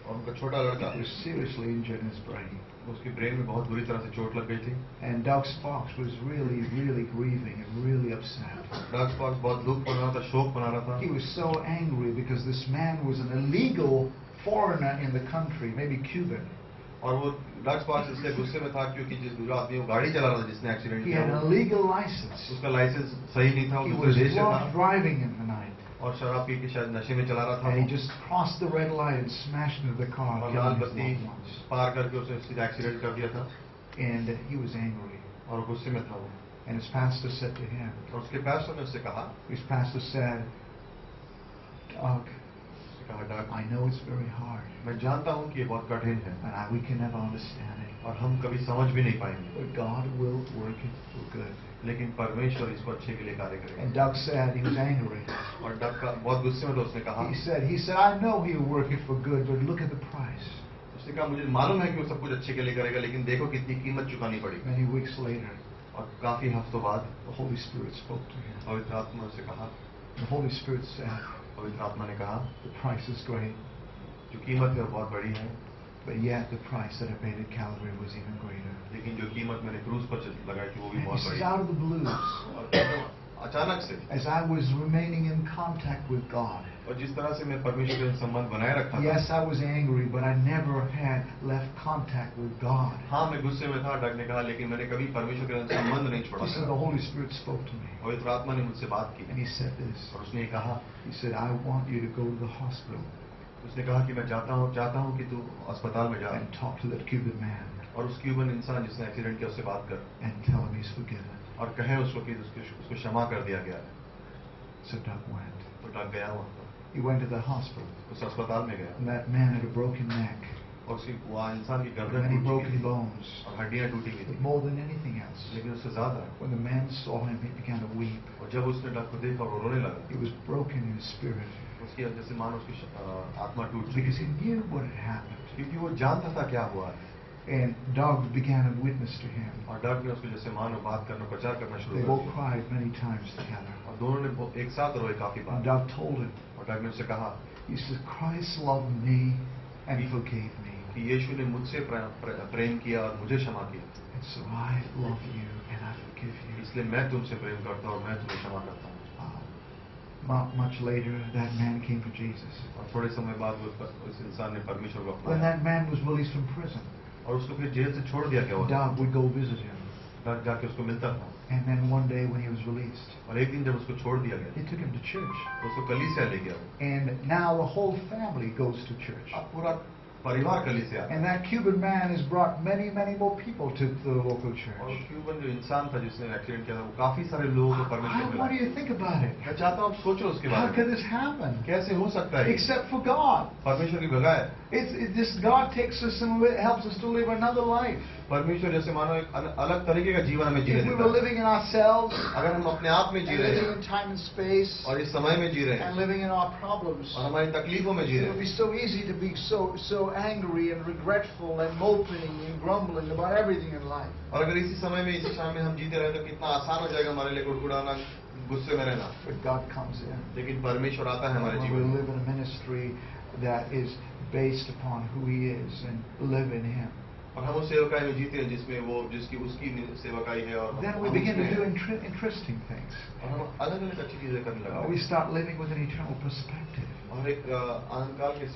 B: और उनका छोटा लड़का
A: was seriously injured in his brain.
B: उसकी ब्रेन में बहुत बुरी तरह से चोट लग गई थी.
A: And Doug Sparks was really, really grieving and really upset.
B: Doug Sparks बहुत दुख बना रहा था, शोक बना रहा था.
A: He was so angry because this man was an illegal foreigner in the country, maybe Cuban.
B: और वो डग स्पार्क्स इसलिए गुस्से में था क्योंकि जो आदमी वो गाड़ी चला रहा था जिसने एक्सीडेंट
A: He
B: किया,
A: had an illegal license.
B: उसका लाइसेंस सही नहीं था,
A: He
B: वो
A: was
B: दूसरे देश से
A: drunk
B: था
A: driving in the night.
B: और शराब पी के शायद नशे में चला रहा था.
A: And he just crossed the red light and smashed into the car,
B: और लाल
A: killing his
B: बत्ती
A: loved ones.
B: पार करके उसने सीधा एक्सीडेंट कर दिया था.
A: And he was angry.
B: और गुस्से में था वो.
A: And his pastor said to him,
B: और उसके पैस्टर ने उससे कहा,
A: his pastor said, Doug,
B: उसने कहा डग,
A: I know it's very hard,
B: मैं जानता हूँ कि ये बहुत कठिन है
A: and we can never understand it,
B: और हम कभी समझ भी नहीं पाएंगे,
A: but God will work it for good.
B: लेकिन परमेश्वर इसको अच्छे के लिए कार्य करेगा.
A: And Doug said, he was angry.
B: और डग का बहुत गुस्से में था. उसने कहा,
A: He said, I know He'll work it for good, but look at the price.
B: उसने कहा मुझे मालूम है कि वो सब कुछ अच्छे के लिए करेगा, लेकिन देखो कितनी कीमत चुकानी पड़ी.
A: Many weeks later,
B: और काफी हफ्तों बाद
A: the Holy Spirit spoke to him.
B: पवित्र आत्मा से कहा,
A: The Holy Spirit said,
B: पवित्र आत्मा ने कहा,
A: the price is great,
B: जो कीमत है वो बहुत बड़ी है,
A: but yet the price that I paid at Calvary was even greater.
B: लेकिन जो कीमत मैंने क्रूज पर लगाई थी वो भी
A: And
B: बहुत
A: this
B: बड़ी
A: is
B: है.
A: out of the blues.
B: और अचानक से,
A: As I was remaining in contact with God,
B: और जिस तरह से मैं परमेश्वर के संबंध बनाए रखा था,
A: yes, I was angry, but I never had left contact with God.
B: हाँ मैं गुस्से में था, डग ने कहा, लेकिन मैंने कभी परमेश्वर के संबंध नहीं छोड़ा
A: He said,
B: था.
A: the Holy Spirit spoke to me,
B: पवित्र आत्मा ने मुझसे बात की
A: and He said this.
B: और उसने ये कहा,
A: He said, I want you to go to the hospital
B: उसने कहा कि मैं चाहता हूँ कि तू अस्पताल में जा
A: and talk to that Cuban man
B: और उस क्यूबन इंसान जिसने एक्सीडेंट किया उससे बात कर
A: and tell him he's forgiven.
B: और कहे उसको कि उसको क्षमा कर दिया गया है.
A: So Doug went.
B: तो डग गया वहाँ पर,
A: He went to the hospital,
B: उस अस्पताल में गया
A: and that man had a broken neck,
B: और उसकी वहाँ इंसान की गर्दन
A: many
B: टूट
A: broken
B: चुकी थी
A: bones,
B: और हड्डियाँ टूटी हुई
A: but
B: थी,
A: more than anything else.
B: लेकिन उससे ज्यादा.
A: When the man saw him, he began to weep.
B: और जब उसने डग को देखा और रोने लगा,
A: He was broken in his spirit
B: उसकी जैसे मानो उसकी आत्मा टूट चुकी
A: because
B: थी,
A: he knew what had happened.
B: क्योंकि वो जानता था क्या हुआ है.
A: And Doug began to witness to him.
B: और डग ने उसको जैसे मानो बात करना, प्रचार करना शुरू
A: They
B: कर
A: both
B: दिया
A: cried many times together.
B: और दोनों ने एक साथ रोए काफी
A: And
B: bar.
A: Doug told him,
B: और डग ने उससे कहा
A: he said, Christ loved me and forgave me.
B: कि यीशु ने मुझसे प्रेम किया और मुझे क्षमा किया,
A: And so I love you and I forgive you.
B: इसलिए मैं तुमसे प्रेम करता हूँ और मैं तुम्हें क्षमा करता हूँ.
A: Not much later, that man came to Jesus.
B: और थोड़े समय बाद उस इंसान ने परमेश्वर को
A: When
B: अपनाया
A: that man was released from prison,
B: और उसको फिर जेल से छोड़ दिया गया.
A: Doug would go visit him.
B: जाके उसको मिलता था।
A: And then one day when he was released,
B: और एक दिन जब उसको छोड़ दिया गया
A: he took him to church.
B: तो उसको कलीसिया ले गया।
A: And now the whole family goes to church.
B: अब पूरा परिवार कलीसिया आता है।
A: And that Cuban man has brought many, many more people to the local
B: और
A: church.
B: क्यूबन जो इंसान था जिसने एक्सीडेंट किया था वो काफी सारे लोगों को परमेश्वर
A: What do
B: मिला।
A: you think about it?
B: मैं चाहता हूँ आप सोचो उसके
A: How
B: बारे
A: could
B: में
A: this happen?
B: कैसे हो सकता है
A: Except for God.
B: परमेश्वर की भगाए।
A: This God takes us and helps us to live another life.
B: परमेश्वर जैसे मानो एक अलग तरीके का जीवन हमें जीने
A: If we
B: देता
A: were
B: है।
A: living in ourselves
B: अगर हम अपने आप में
A: and
B: जी रहे
A: living
B: हैं
A: in time and space
B: और इस समय में जी रहे हैं
A: and living in our problems,
B: और हमारी तकलीफों में जी
A: it
B: रहे
A: would be
B: हैं
A: so easy to be so angry and regretful and moping and grumbling about everything in life.
B: और अगर इसी समय में इसी क्षण में हम जीते रहे तो कितना आसान हो जाएगा हमारे लिए गुड़गुड़ाना, गुस्से में रहना।
A: But God comes in.
B: लेकिन परमेश्वर आता है हमारे
A: When
B: जीवन
A: we
B: में
A: live in a ministry that is based upon who He is and live in Him,
B: और हम उस सेवकाई में जीते हैं जिसमें वो जिसकी उसकी सेवकाई है और
A: then we
B: हम
A: begin to
B: उसमें
A: do
B: हैं।
A: interesting things.
B: और हम अलग अलग अच्छी चीजें करने लगते
A: We
B: हैं
A: start living with an eternal perspective.
B: और एक अहंकार के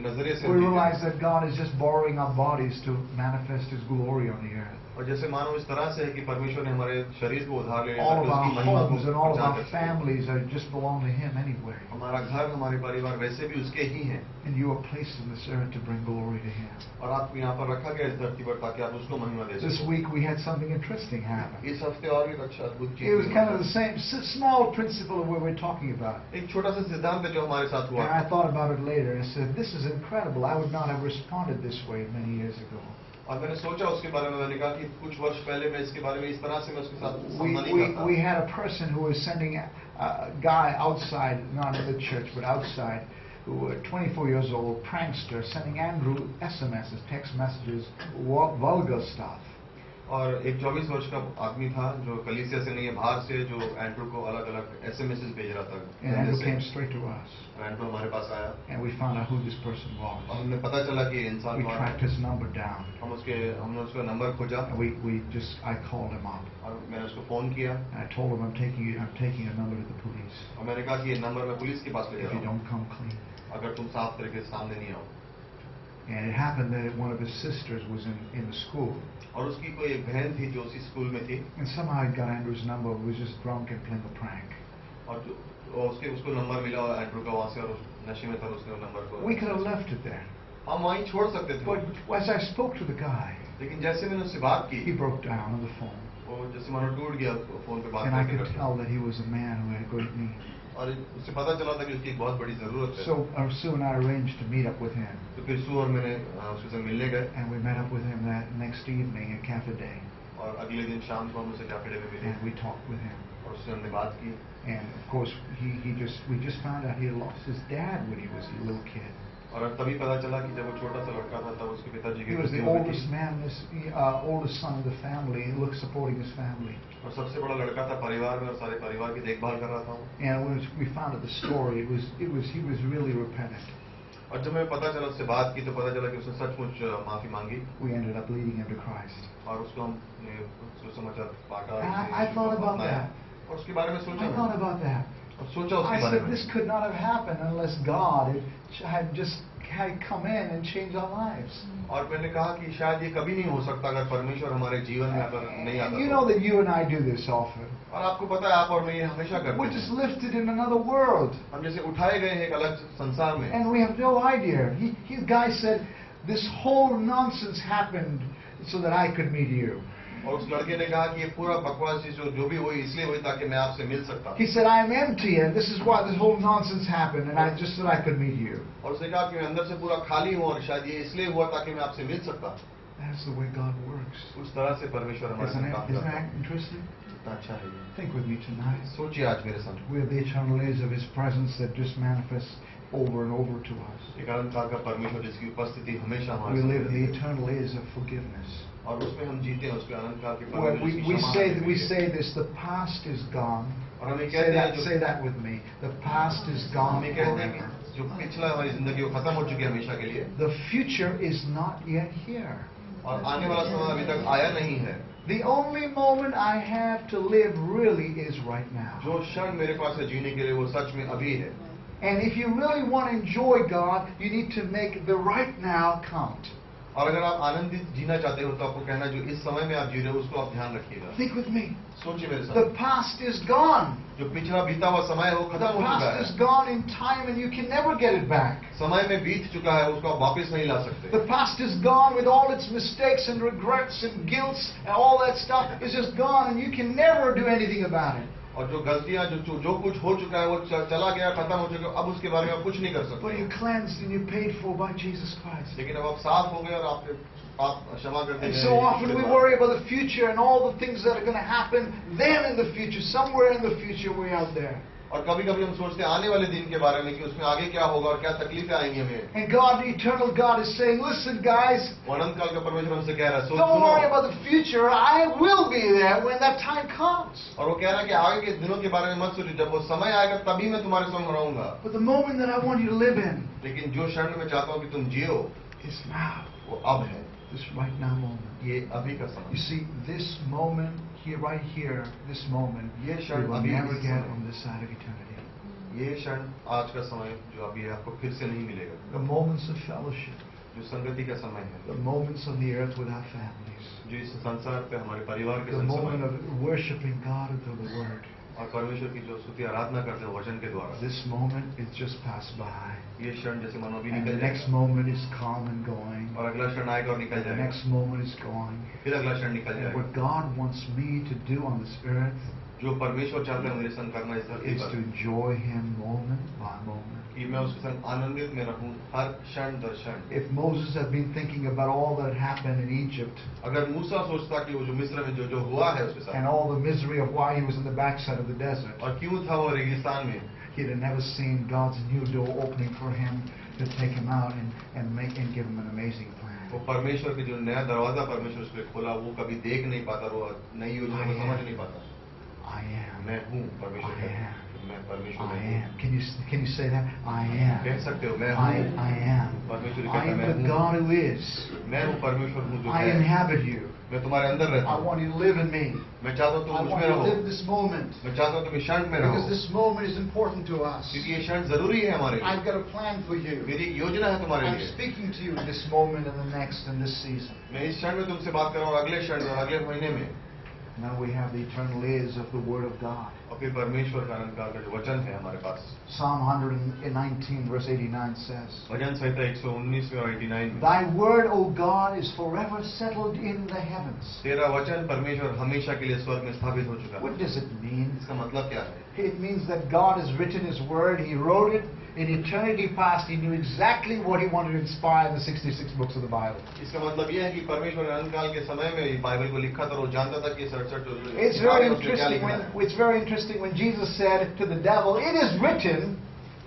B: नजरिए से
A: We
B: हम जीते हैं।
A: realize that God is just borrowing our bodies to manifest His glory on the earth.
B: और जैसे मानो इस तरह से है कि परमेश्वर ने हमारे शरीर को उधार ले लिया
A: All
B: ताकि
A: of our
B: उसकी महिमा को
A: homes and all of
B: प्रचार
A: our
B: कर सके।
A: families are just belong to Him anyway.
B: हमारा घर हमारे परिवार वैसे भी उसके ही हैं
A: And you are placed in this earth to bring glory to Him.
B: और आपको यहाँ पर रखा गया इस धरती पर ताकि आप उसको महिमा दे
A: This
B: सको।
A: week we had something interesting happen.
B: इस हफ्ते और एक अच्छा अद्भुत
A: It
B: चीज
A: was kind of the same small principle of what we're talking about.
B: एक छोटा सा सिद्धांत है जो हमारे साथ हुआ
A: And I thought about it later and said, this is incredible. I would not have responded this way many years ago.
B: और मैंने सोचा उसके बारे में। मैंने कहा कि कुछ वर्ष पहले मैं इसके बारे में इस तरह से मैं उसके साथ
A: We,
B: संवाद नहीं
A: we,
B: करता।
A: we had a person who was sending a guy outside, not in the church, but outside, who was 24 years old, prankster, sending Andrew SMSs, text messages, vulgar stuff.
B: और एक 24 वर्ष का आदमी था जो कलीसिया से नहीं है बाहर से जो एंड्रू को अलग अलग एसएमएस भेज रहा था।
A: And Andrew came straight to us.
B: Andrew हमारे पास आया
A: And we found out who this person
B: और
A: was.
B: हमने पता चला कि ये इंसान
A: We
B: कौन
A: tracked
B: है।
A: his number down.
B: हमने उसका नंबर खोजा
A: And I called him up.
B: और मैंने उसको फोन किया
A: And I told him I'm taking a number to the police.
B: और मैंने कहा कि ये नंबर मैं पुलिस के पास ले जा
A: If you
B: रहा हूँ
A: don't come clean.
B: अगर तुम साफ तरीके से सामने नहीं आओ।
A: And it happened that one of his sisters was in the school.
B: और उसकी कोई एक बहन थी जो उसी स्कूल में थी
A: And somehow I got Andrew's number, was just drunk and playing a prank.
B: और उसको नंबर मिला एंड्रू का वहां से और नशे में था उसने वो नंबर को।
A: We could have left it there.
B: हम वहीं छोड़ सकते थे
A: But as I spoke to the guy,
B: लेकिन जैसे मैंने उससे बात
A: he
B: की
A: broke down on the phone.
B: वो जैसे मानो टूट गया फोन पे बात
A: And I
B: करते
A: could
B: करते।
A: tell that he was a man who had a great need.
B: और उससे पता चला था कि उसकी एक बहुत बड़ी जरूरत है।
A: So Sue and I arranged to meet up with him.
B: तो फिर सू और मैंने उसके साथ मिलने गए
A: And we met up with him that next evening at Cafe Day.
B: और अगले दिन शाम को हम उसे कैफे डे में मिले
A: And we talked with him.
B: और उससे हमने बात की।
A: And of course, we just found out he had lost his dad when he was a little kid.
B: और तभी पता चला कि जब वो छोटा सा लड़का था तब उसके पिताजी
A: He
B: की
A: was the
B: मृत्यु हो गई
A: oldest
B: थी।
A: man, oldest son of the family, supporting his family.
B: और सबसे बड़ा लड़का था परिवार में और सारे परिवार की देखभाल कर रहा था वो।
A: And when we found out the story, he was really repentant.
B: और जब हमें पता चला उससे बात की तो पता चला कि उसने सचमुच माफी मांगी
A: We ended up leading him to Christ.
B: और उसको हमने सुसमाचार बांटा।
A: And I thought about that.
B: और उसके बारे में सोचा
A: I thought about that.
B: और सोचा
A: I
B: उसके बारे
A: said
B: में।
A: this could not have happened unless God had just had come in and changed our lives.
B: और मैंने कहा कि शायद ये कभी नहीं हो सकता अगर परमेश्वर हमारे जीवन में अगर नहीं आता
A: And you
B: तो।
A: know that you and I do this often.
B: और आपको पता है आप और मैं ये हमेशा करते
A: We're just
B: हैं।
A: lifted in another world.
B: हम जैसे उठाए गए हैं एक अलग संसार में।
A: And we have no idea. The guy said, this whole nonsense happened so that I could meet you.
B: और उस लड़के ने कहा कि ये पूरा बकवास चीज जो भी हुई इसलिए हुई ताकि मैं आपसे मिल सकता।
A: He said, I am empty and this is why this whole nonsense happened and I just said I could meet you.
B: और उसने कहा कि मैं अंदर से पूरा खाली हूँ और शायद ये इसलिए हुआ ताकि मैं आपसे मिल सकता।
A: That's the way God works.
B: उस तरह से परमेश्वर हमारे साथ काम
A: Isn't
B: करता है।
A: that interesting?
B: कितना अच्छा है ये।
A: Think with me tonight.
B: सोचिए आज मेरे साथ।
A: We have the eternal days of His presence that just manifests over and over to us.
B: एक अनंतकाल का परमेश्वर जिसकी उपस्थिति हमेशा
A: We
B: हमारे
A: live in the
B: साथ
A: eternal days of forgiveness.
B: और उसमें हम जीते हैं उसके अनंतकाल के
A: Well,
B: परमेश्वर
A: we,
B: की
A: we
B: क्षमा
A: say
B: हमें
A: we
B: मिली है।
A: say this, the past is gone.
B: और हमें
A: Say
B: कहते हैं
A: that, say that with me. The past is gone
B: हमें कहते हैं
A: forever.
B: कि जो पिछला हमारी जिंदगी वो खत्म हो चुकी है हमेशा के लिए
A: The future is not yet here.
B: और आने वाला समय अभी तक आया नहीं है।
A: The only moment I have to live really is right now.
B: जो क्षण मेरे पास है जीने के लिए वो सच में अभी है।
A: And if you really want to enjoy God, you need to make the right now count.
B: और अगर आप आनंदित जीना चाहते हो तो आपको कहना जो इस समय में आप जी रहे हो उसको आप ध्यान रखिएगा.
A: Think with me.
B: सोचिए मेरे
A: The
B: साथ.
A: past is gone.
B: जो पिछला बीता हुआ समय है वो
A: The
B: खत्म हो चुका
A: past
B: है.
A: is gone in time and you can never get it back.
B: समय में बीत चुका है, उसको आप वापस नहीं ला सकते.
A: The past is gone with all its mistakes and regrets and guilts and all that stuff is just gone and you can never do anything about it.
B: और जो गलतियां जो कुछ हो चुका है वो चला गया, खत्म हो चुका है. अब उसके बारे में आप कुछ नहीं कर
A: But
B: सकते.
A: you're cleansed and you're paid for by Jesus Christ.
B: लेकिन अब आप साफ हो गए और आपके आप क्षमा कर दी
A: And
B: गई.
A: so often we worry about the future and all the things that are going to happen then in the future. Somewhere in the future we're out there.
B: और कभी कभी हम सोचते हैं आने वाले दिन के बारे में कि उसमें आगे क्या होगा और क्या तकलीफें आएंगी हमें.
A: And God, the eternal God, is saying, listen guys,
B: अनंत काल का परमेश्वर हमसे कह रहा है
A: don't worry
B: सुनो.
A: about the future. I will be there when that time comes.
B: और वो कह रहा है कि आगे के दिनों के बारे में मत सोचो, जब वो समय आएगा तभी मैं तुम्हारे संग रहूंगा.
A: But the moment that I want you to live in
B: लेकिन जो क्षण में मैं चाहता हूँ कि तुम जियो
A: is now.
B: वो अब है.
A: This right now moment.
B: ये अभी का
A: You
B: समय.
A: see, this moment here, right here, this moment,
B: ये
A: we
B: क्षण
A: will
B: अभी
A: never
B: इस
A: get
B: समय.
A: on this side of eternity.
B: ये क्षण आज का समय जो अभी है आपको फिर से नहीं मिलेगा.
A: The moments of fellowship,
B: जो संगति का समय है,
A: the moments on the earth with our families,
B: जो इस संसार पे हमारे परिवार के
A: the
B: संग
A: moment
B: समय
A: of worshiping God through the Word.
B: और परमेश्वर की जो स्तुति आराधना करते हैं वचन के द्वारा.
A: This moment is just passed by.
B: ये क्षण जैसे मानो अभी
A: And the
B: निकल
A: next
B: जाएगा
A: moment is come and going.
B: और अगला क्षण आएगा और निकल
A: And the
B: जाएगा.
A: next moment is going.
B: फिर अगला क्षण निकल
A: And
B: जाएगा.
A: what God wants me to do on this earth
B: जो परमेश्वर चाहते हैं मेरे संग करना इस धरती
A: is to
B: पर
A: enjoy Him moment by moment.
B: कि मैं उसके संग आनंदित में रहूं हर क्षण दर क्षण.
A: If Moses had been thinking about all that happened in Egypt
B: अगर मूसा सोचता कि वो जो मिस्र में जो हुआ है उसके
A: and
B: साथ
A: all the misery of why he was in the backside of the desert,
B: और क्यों था वो रेगिस्तान में,
A: he'd have never seen God's new door opening for him to take him out and give him an amazing plan.
B: वो परमेश्वर के जो नया दरवाजा परमेश्वर उस पर खोला वो कभी देख नहीं पाता, वो नई योजना को समझ नहीं पाता.
A: I am.
B: मैं हूँ परमेश्वर
A: I
B: का.
A: am.
B: मैं परमेश्वर
A: I
B: में हूँ.
A: am. Can you say that? I am.
B: कह सकते हो मैं
A: I
B: हूँ.
A: am.
B: परमेश्वर
A: I
B: कहता है
A: am
B: मैं
A: the
B: हूँ.
A: God who is.
B: मैं हूँ परमेश्वर हूँ जो
A: I
B: है.
A: inhabit you.
B: मैं तुम्हारे अंदर रहता
A: I
B: हूँ.
A: want you to live in me.
B: मैं चाहता हूँ
A: I
B: तुम मुझ
A: want
B: में
A: you to
B: रहो.
A: live this moment
B: मैं चाहता हूँ तुम इस क्षण में
A: because
B: रहो
A: this moment is important to us.
B: क्योंकि ये क्षण जरूरी है हमारे लिए.
A: I've got a plan for you.
B: मेरी एक योजना है तुम्हारे
A: I'm
B: लिए.
A: speaking to you in this moment and the next and this season.
B: मैं इस क्षण में तुमसे बात कर रहा हूँ अगले क्षण में और अगले महीने में.
A: Now we have the eternal is of the Word of God.
B: और फिर परमेश्वर का अनंत काल का जो वचन है हमारे पास.
A: Psalm 119 verse 89 says,
B: भजन संहिता 119 में और 89 में.
A: Thy word, O God, is forever settled in the heavens.
B: तेरा वचन परमेश्वर हमेशा के लिए स्वर्ग में स्थापित हो चुका है.
A: What does it mean?
B: इसका मतलब क्या है?
A: It means that God has written His Word. He wrote it in eternity past. He knew exactly what He wanted to inspire in the 66 books of the Bible.
B: इसका मतलब यह है कि परमेश्वर ने अनंत काल के समय में ये बाइबल को लिखा था और वो जानता था कि ये 67
A: It's very interesting when Jesus said to the devil, It is written.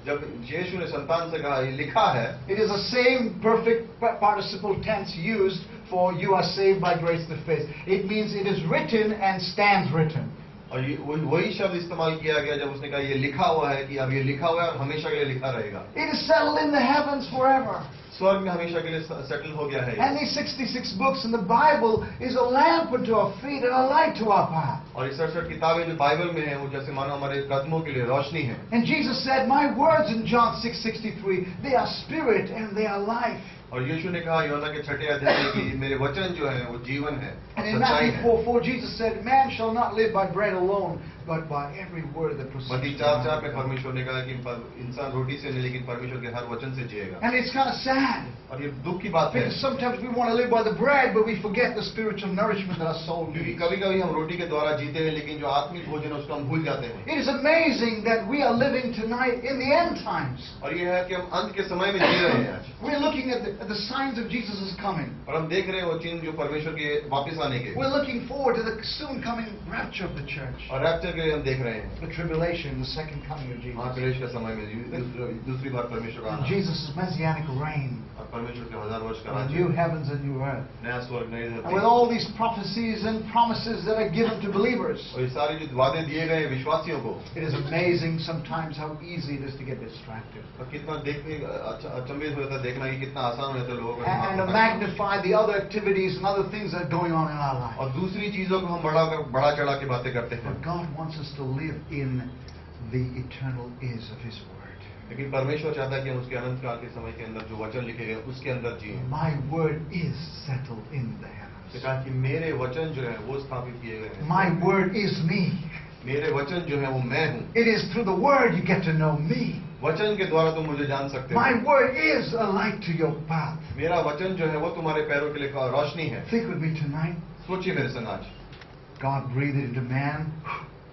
B: जब यीशु ने संतान से कहा ये लिखा है.
A: It is the same perfect participle tense used for you are saved by grace through faith. It means it is written and stands written.
B: और ये वही शब्द इस्तेमाल किया गया जब उसने कहा ये लिखा हुआ है कि अब ये लिखा हुआ है और हमेशा के लिए लिखा रहेगा.
A: It is settled in the heavens forever.
B: स्वर्ग में हमेशा के लिए सेटल हो गया है.
A: And these 66 books in the Bible is a lamp unto our feet and a light to our path.
B: और ये 67 किताबें जो बाइबल में है वो जैसे मानो हमारे कदमों के लिए रोशनी है.
A: And Jesus said, My words in John 6:63, they are spirit and they are life.
B: और यीशु ने कहा यूहन्ना के 6 अध्याय में कि मेरे वचन जो है वो जीवन है,
A: And in
B: सच्चाई
A: Matthew
B: है.
A: 4:4, Jesus said, Man shall not live by bread alone, but by every word that proceeds
B: मत्ती
A: from
B: 4:4
A: the
B: में
A: mouth of God.
B: परमेश्वर ने कहा कि इंसान रोटी से नहीं लेकिन परमेश्वर के हर वचन से जिएगा.
A: And it's kind of sad.
B: और ये दुख की बात है
A: Because sometimes we want to live by the bread, but we forget the spiritual nourishment that our soul
B: क्योंकि
A: needs.
B: कभी कभी हम रोटी के द्वारा जीते हैं लेकिन जो आत्मिक भोजन है उसको हम भूल जाते हैं.
A: It is amazing that we are living tonight in the end times.
B: और ये है कि हम अंत के समय में जी रहे हैं आज.
A: We're looking at the signs of Jesus' coming.
B: और हम देख रहे हैं वो चिन्ह जो परमेश्वर के वापस आने के
A: We're looking forward to the soon coming rapture of the church.
B: और रैप्चर के लिए हम देख रहे हैं.
A: The tribulation, the second coming of Jesus.
B: महाक्लेश का समय में दूसरी बार परमेश्वर का
A: And
B: आना
A: Jesus' messianic reign.
B: और परमेश्वर के 1000 वर्ष का
A: The
B: राज्य.
A: new heavens and new earth.
B: नया स्वर्ग नई
A: And with
B: धरती.
A: all these prophecies and promises that are given to believers,
B: और ये सारे जो वादे दिए गए हैं विश्वासियों को
A: it is amazing sometimes how easy it is to get distracted.
B: और कितना देखने अचंभित हो जाता है देखना कि कितना आसान हो जाता है लोगों का
A: And to
B: दिमाग.
A: magnify the other activities and other things that are going on in our life.
B: और दूसरी चीजों को हम बड़ा चढ़ा के बातें करते हैं.
A: But God wants us to live in the eternal is of His Word.
B: लेकिन परमेश्वर चाहता है कि हम उसके अनंत काल के समय के अंदर जो वचन लिखे गए उसके अंदर जिए।
A: My word is settled in the heavens.
B: कहा कि मेरे वचन जो है वो स्थापित किए गए हैं।
A: My word is me.
B: मेरे वचन जो है वो मैं हूँ।
A: It is through the word you get to know me.
B: वचन के द्वारा तुम मुझे जान सकते हो।
A: My word is a light to your path.
B: मेरा वचन जो है वो तुम्हारे पैरों के लिए रोशनी है।
A: Think with me tonight.
B: सोचिए मेरे संग आज,
A: God breathed into man.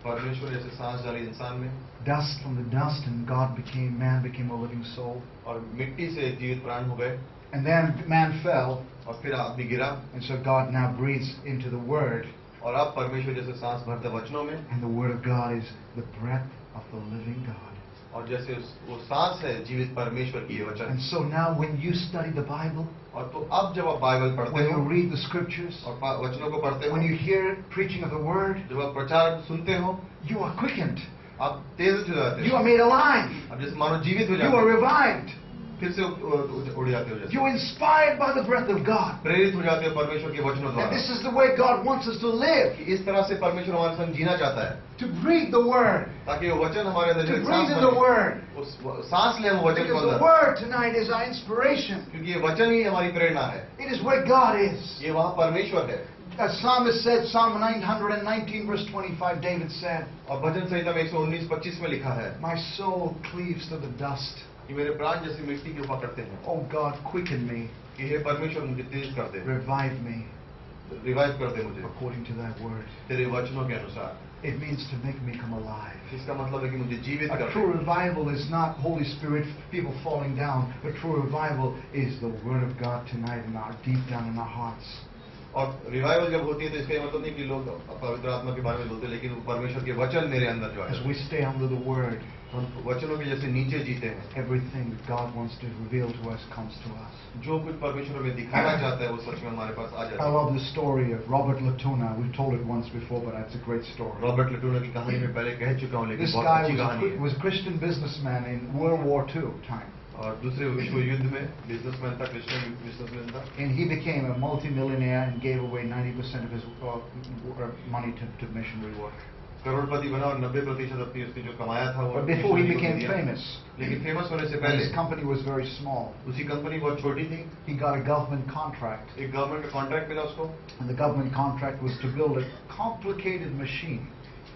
B: परमेश्वर जैसे सांस डाली इंसान में,
A: Dust from the dust, and man became a living soul.
B: और मिट्टी से एक जीवित प्राण हो गए,
A: And then man fell,
B: और फिर आदमी गिरा,
A: and so God now breathes into the word,
B: और अब परमेश्वर जैसे सांस भरते वचनों में,
A: and the word of God is the breath of the living God.
B: और जैसे वो सांस है जीवित परमेश्वर की ये वचन।
A: And so now when you study the Bible,
B: और तो अब जब आप बाइबल पढ़ते
A: when
B: हो
A: you read the scriptures,
B: और वचनों को पढ़ते हो,
A: when you hear preaching of the word,
B: जब आप प्रचार सुनते हो,
A: you are quickened.
B: आप तेज हो जाते
A: You
B: हो,
A: are made alive.
B: अब जैसे मानो जीवित हो
A: You
B: जाते
A: are
B: हो,
A: revived.
B: फिर से उड़ जाते हो, जैसे
A: You are inspired by the breath of God.
B: प्रेरित हो जाते हो परमेश्वर के वचनों
A: And
B: द्वारा।
A: this is the way God wants us to live.
B: कि इस तरह से परमेश्वर हमारे संग जीना चाहता है,
A: To breathe the word.
B: ताकि वो वचन हमारे अंदर
A: To
B: जैसे
A: breathe
B: सांस
A: in the
B: बने,
A: word.
B: उस सांस ले हम वचन को
A: Because the
B: अंदर,
A: word tonight is our inspiration.
B: क्योंकि ये वचन ही हमारी प्रेरणा है।
A: It is where God is.
B: ये वहाँ परमेश्वर है।
A: As Psalmist said, Psalm 919 verse 25, David said,
B: और भजन संहिता में 119:25 में लिखा है
A: My soul cleaves to the dust.
B: कि मेरे प्राण जैसे मिट्टी के पकड़ते हैं,
A: Oh God, quicken me,
B: कि हे परमेश्वर मुझे तेज कर दे,
A: revive me
B: रिवाइव कर दे मुझे
A: according to thy word.
B: तेरे वचनों के अनुसार।
A: It means to make me come alive.
B: इसका मतलब है कि मुझे जीवित
A: A
B: कर
A: true
B: they.
A: revival is not Holy Spirit, people falling down, but true revival is the word of God tonight in our deep down in our hearts.
B: और revival जब होती है तो इसका ये मतलब नहीं कि लोग पवित्र आत्मा के बारे में बोलते हैं, लेकिन परमेश्वर के वचन मेरे अंदर जो
A: As
B: है,
A: we stay under the word,
B: हम वचनों के जैसे नीचे जीते हैं।
A: everything that God wants to reveal to us comes to us.
B: जो कुछ परमेश्वर में दिखाना चाहता है वो सच में हमारे पास आ
A: I
B: जाता है।
A: love the story of Robert Latuna. We've told it once before, but it's a great story.
B: Robert Latuna की कहानी में पहले कह चुका हूँ, लेकिन
A: This
B: बहुत
A: guy
B: अच्छी कहानी है।
A: was a Christian businessman in World War II time.
B: और दूसरे विश्व युद्ध में बिजनेसमैन था, क्रिश्चियन बिजनेसमैन था,
A: And he became a multimillionaire and gave away 90% of his money to missionary work.
B: करोड़पति बना और 90% अपनी उसने जो कमाया था वो
A: But before he
B: मिशनरी को
A: became
B: दिया।
A: famous,
B: लेकिन फेमस होने से
A: and
B: पहले
A: his company was very small.
B: उसी कंपनी बहुत छोटी थी,
A: He got a government contract,
B: एक गवर्नमेंट का कॉन्ट्रैक्ट मिला उसको।
A: and the government contract was to build a complicated machine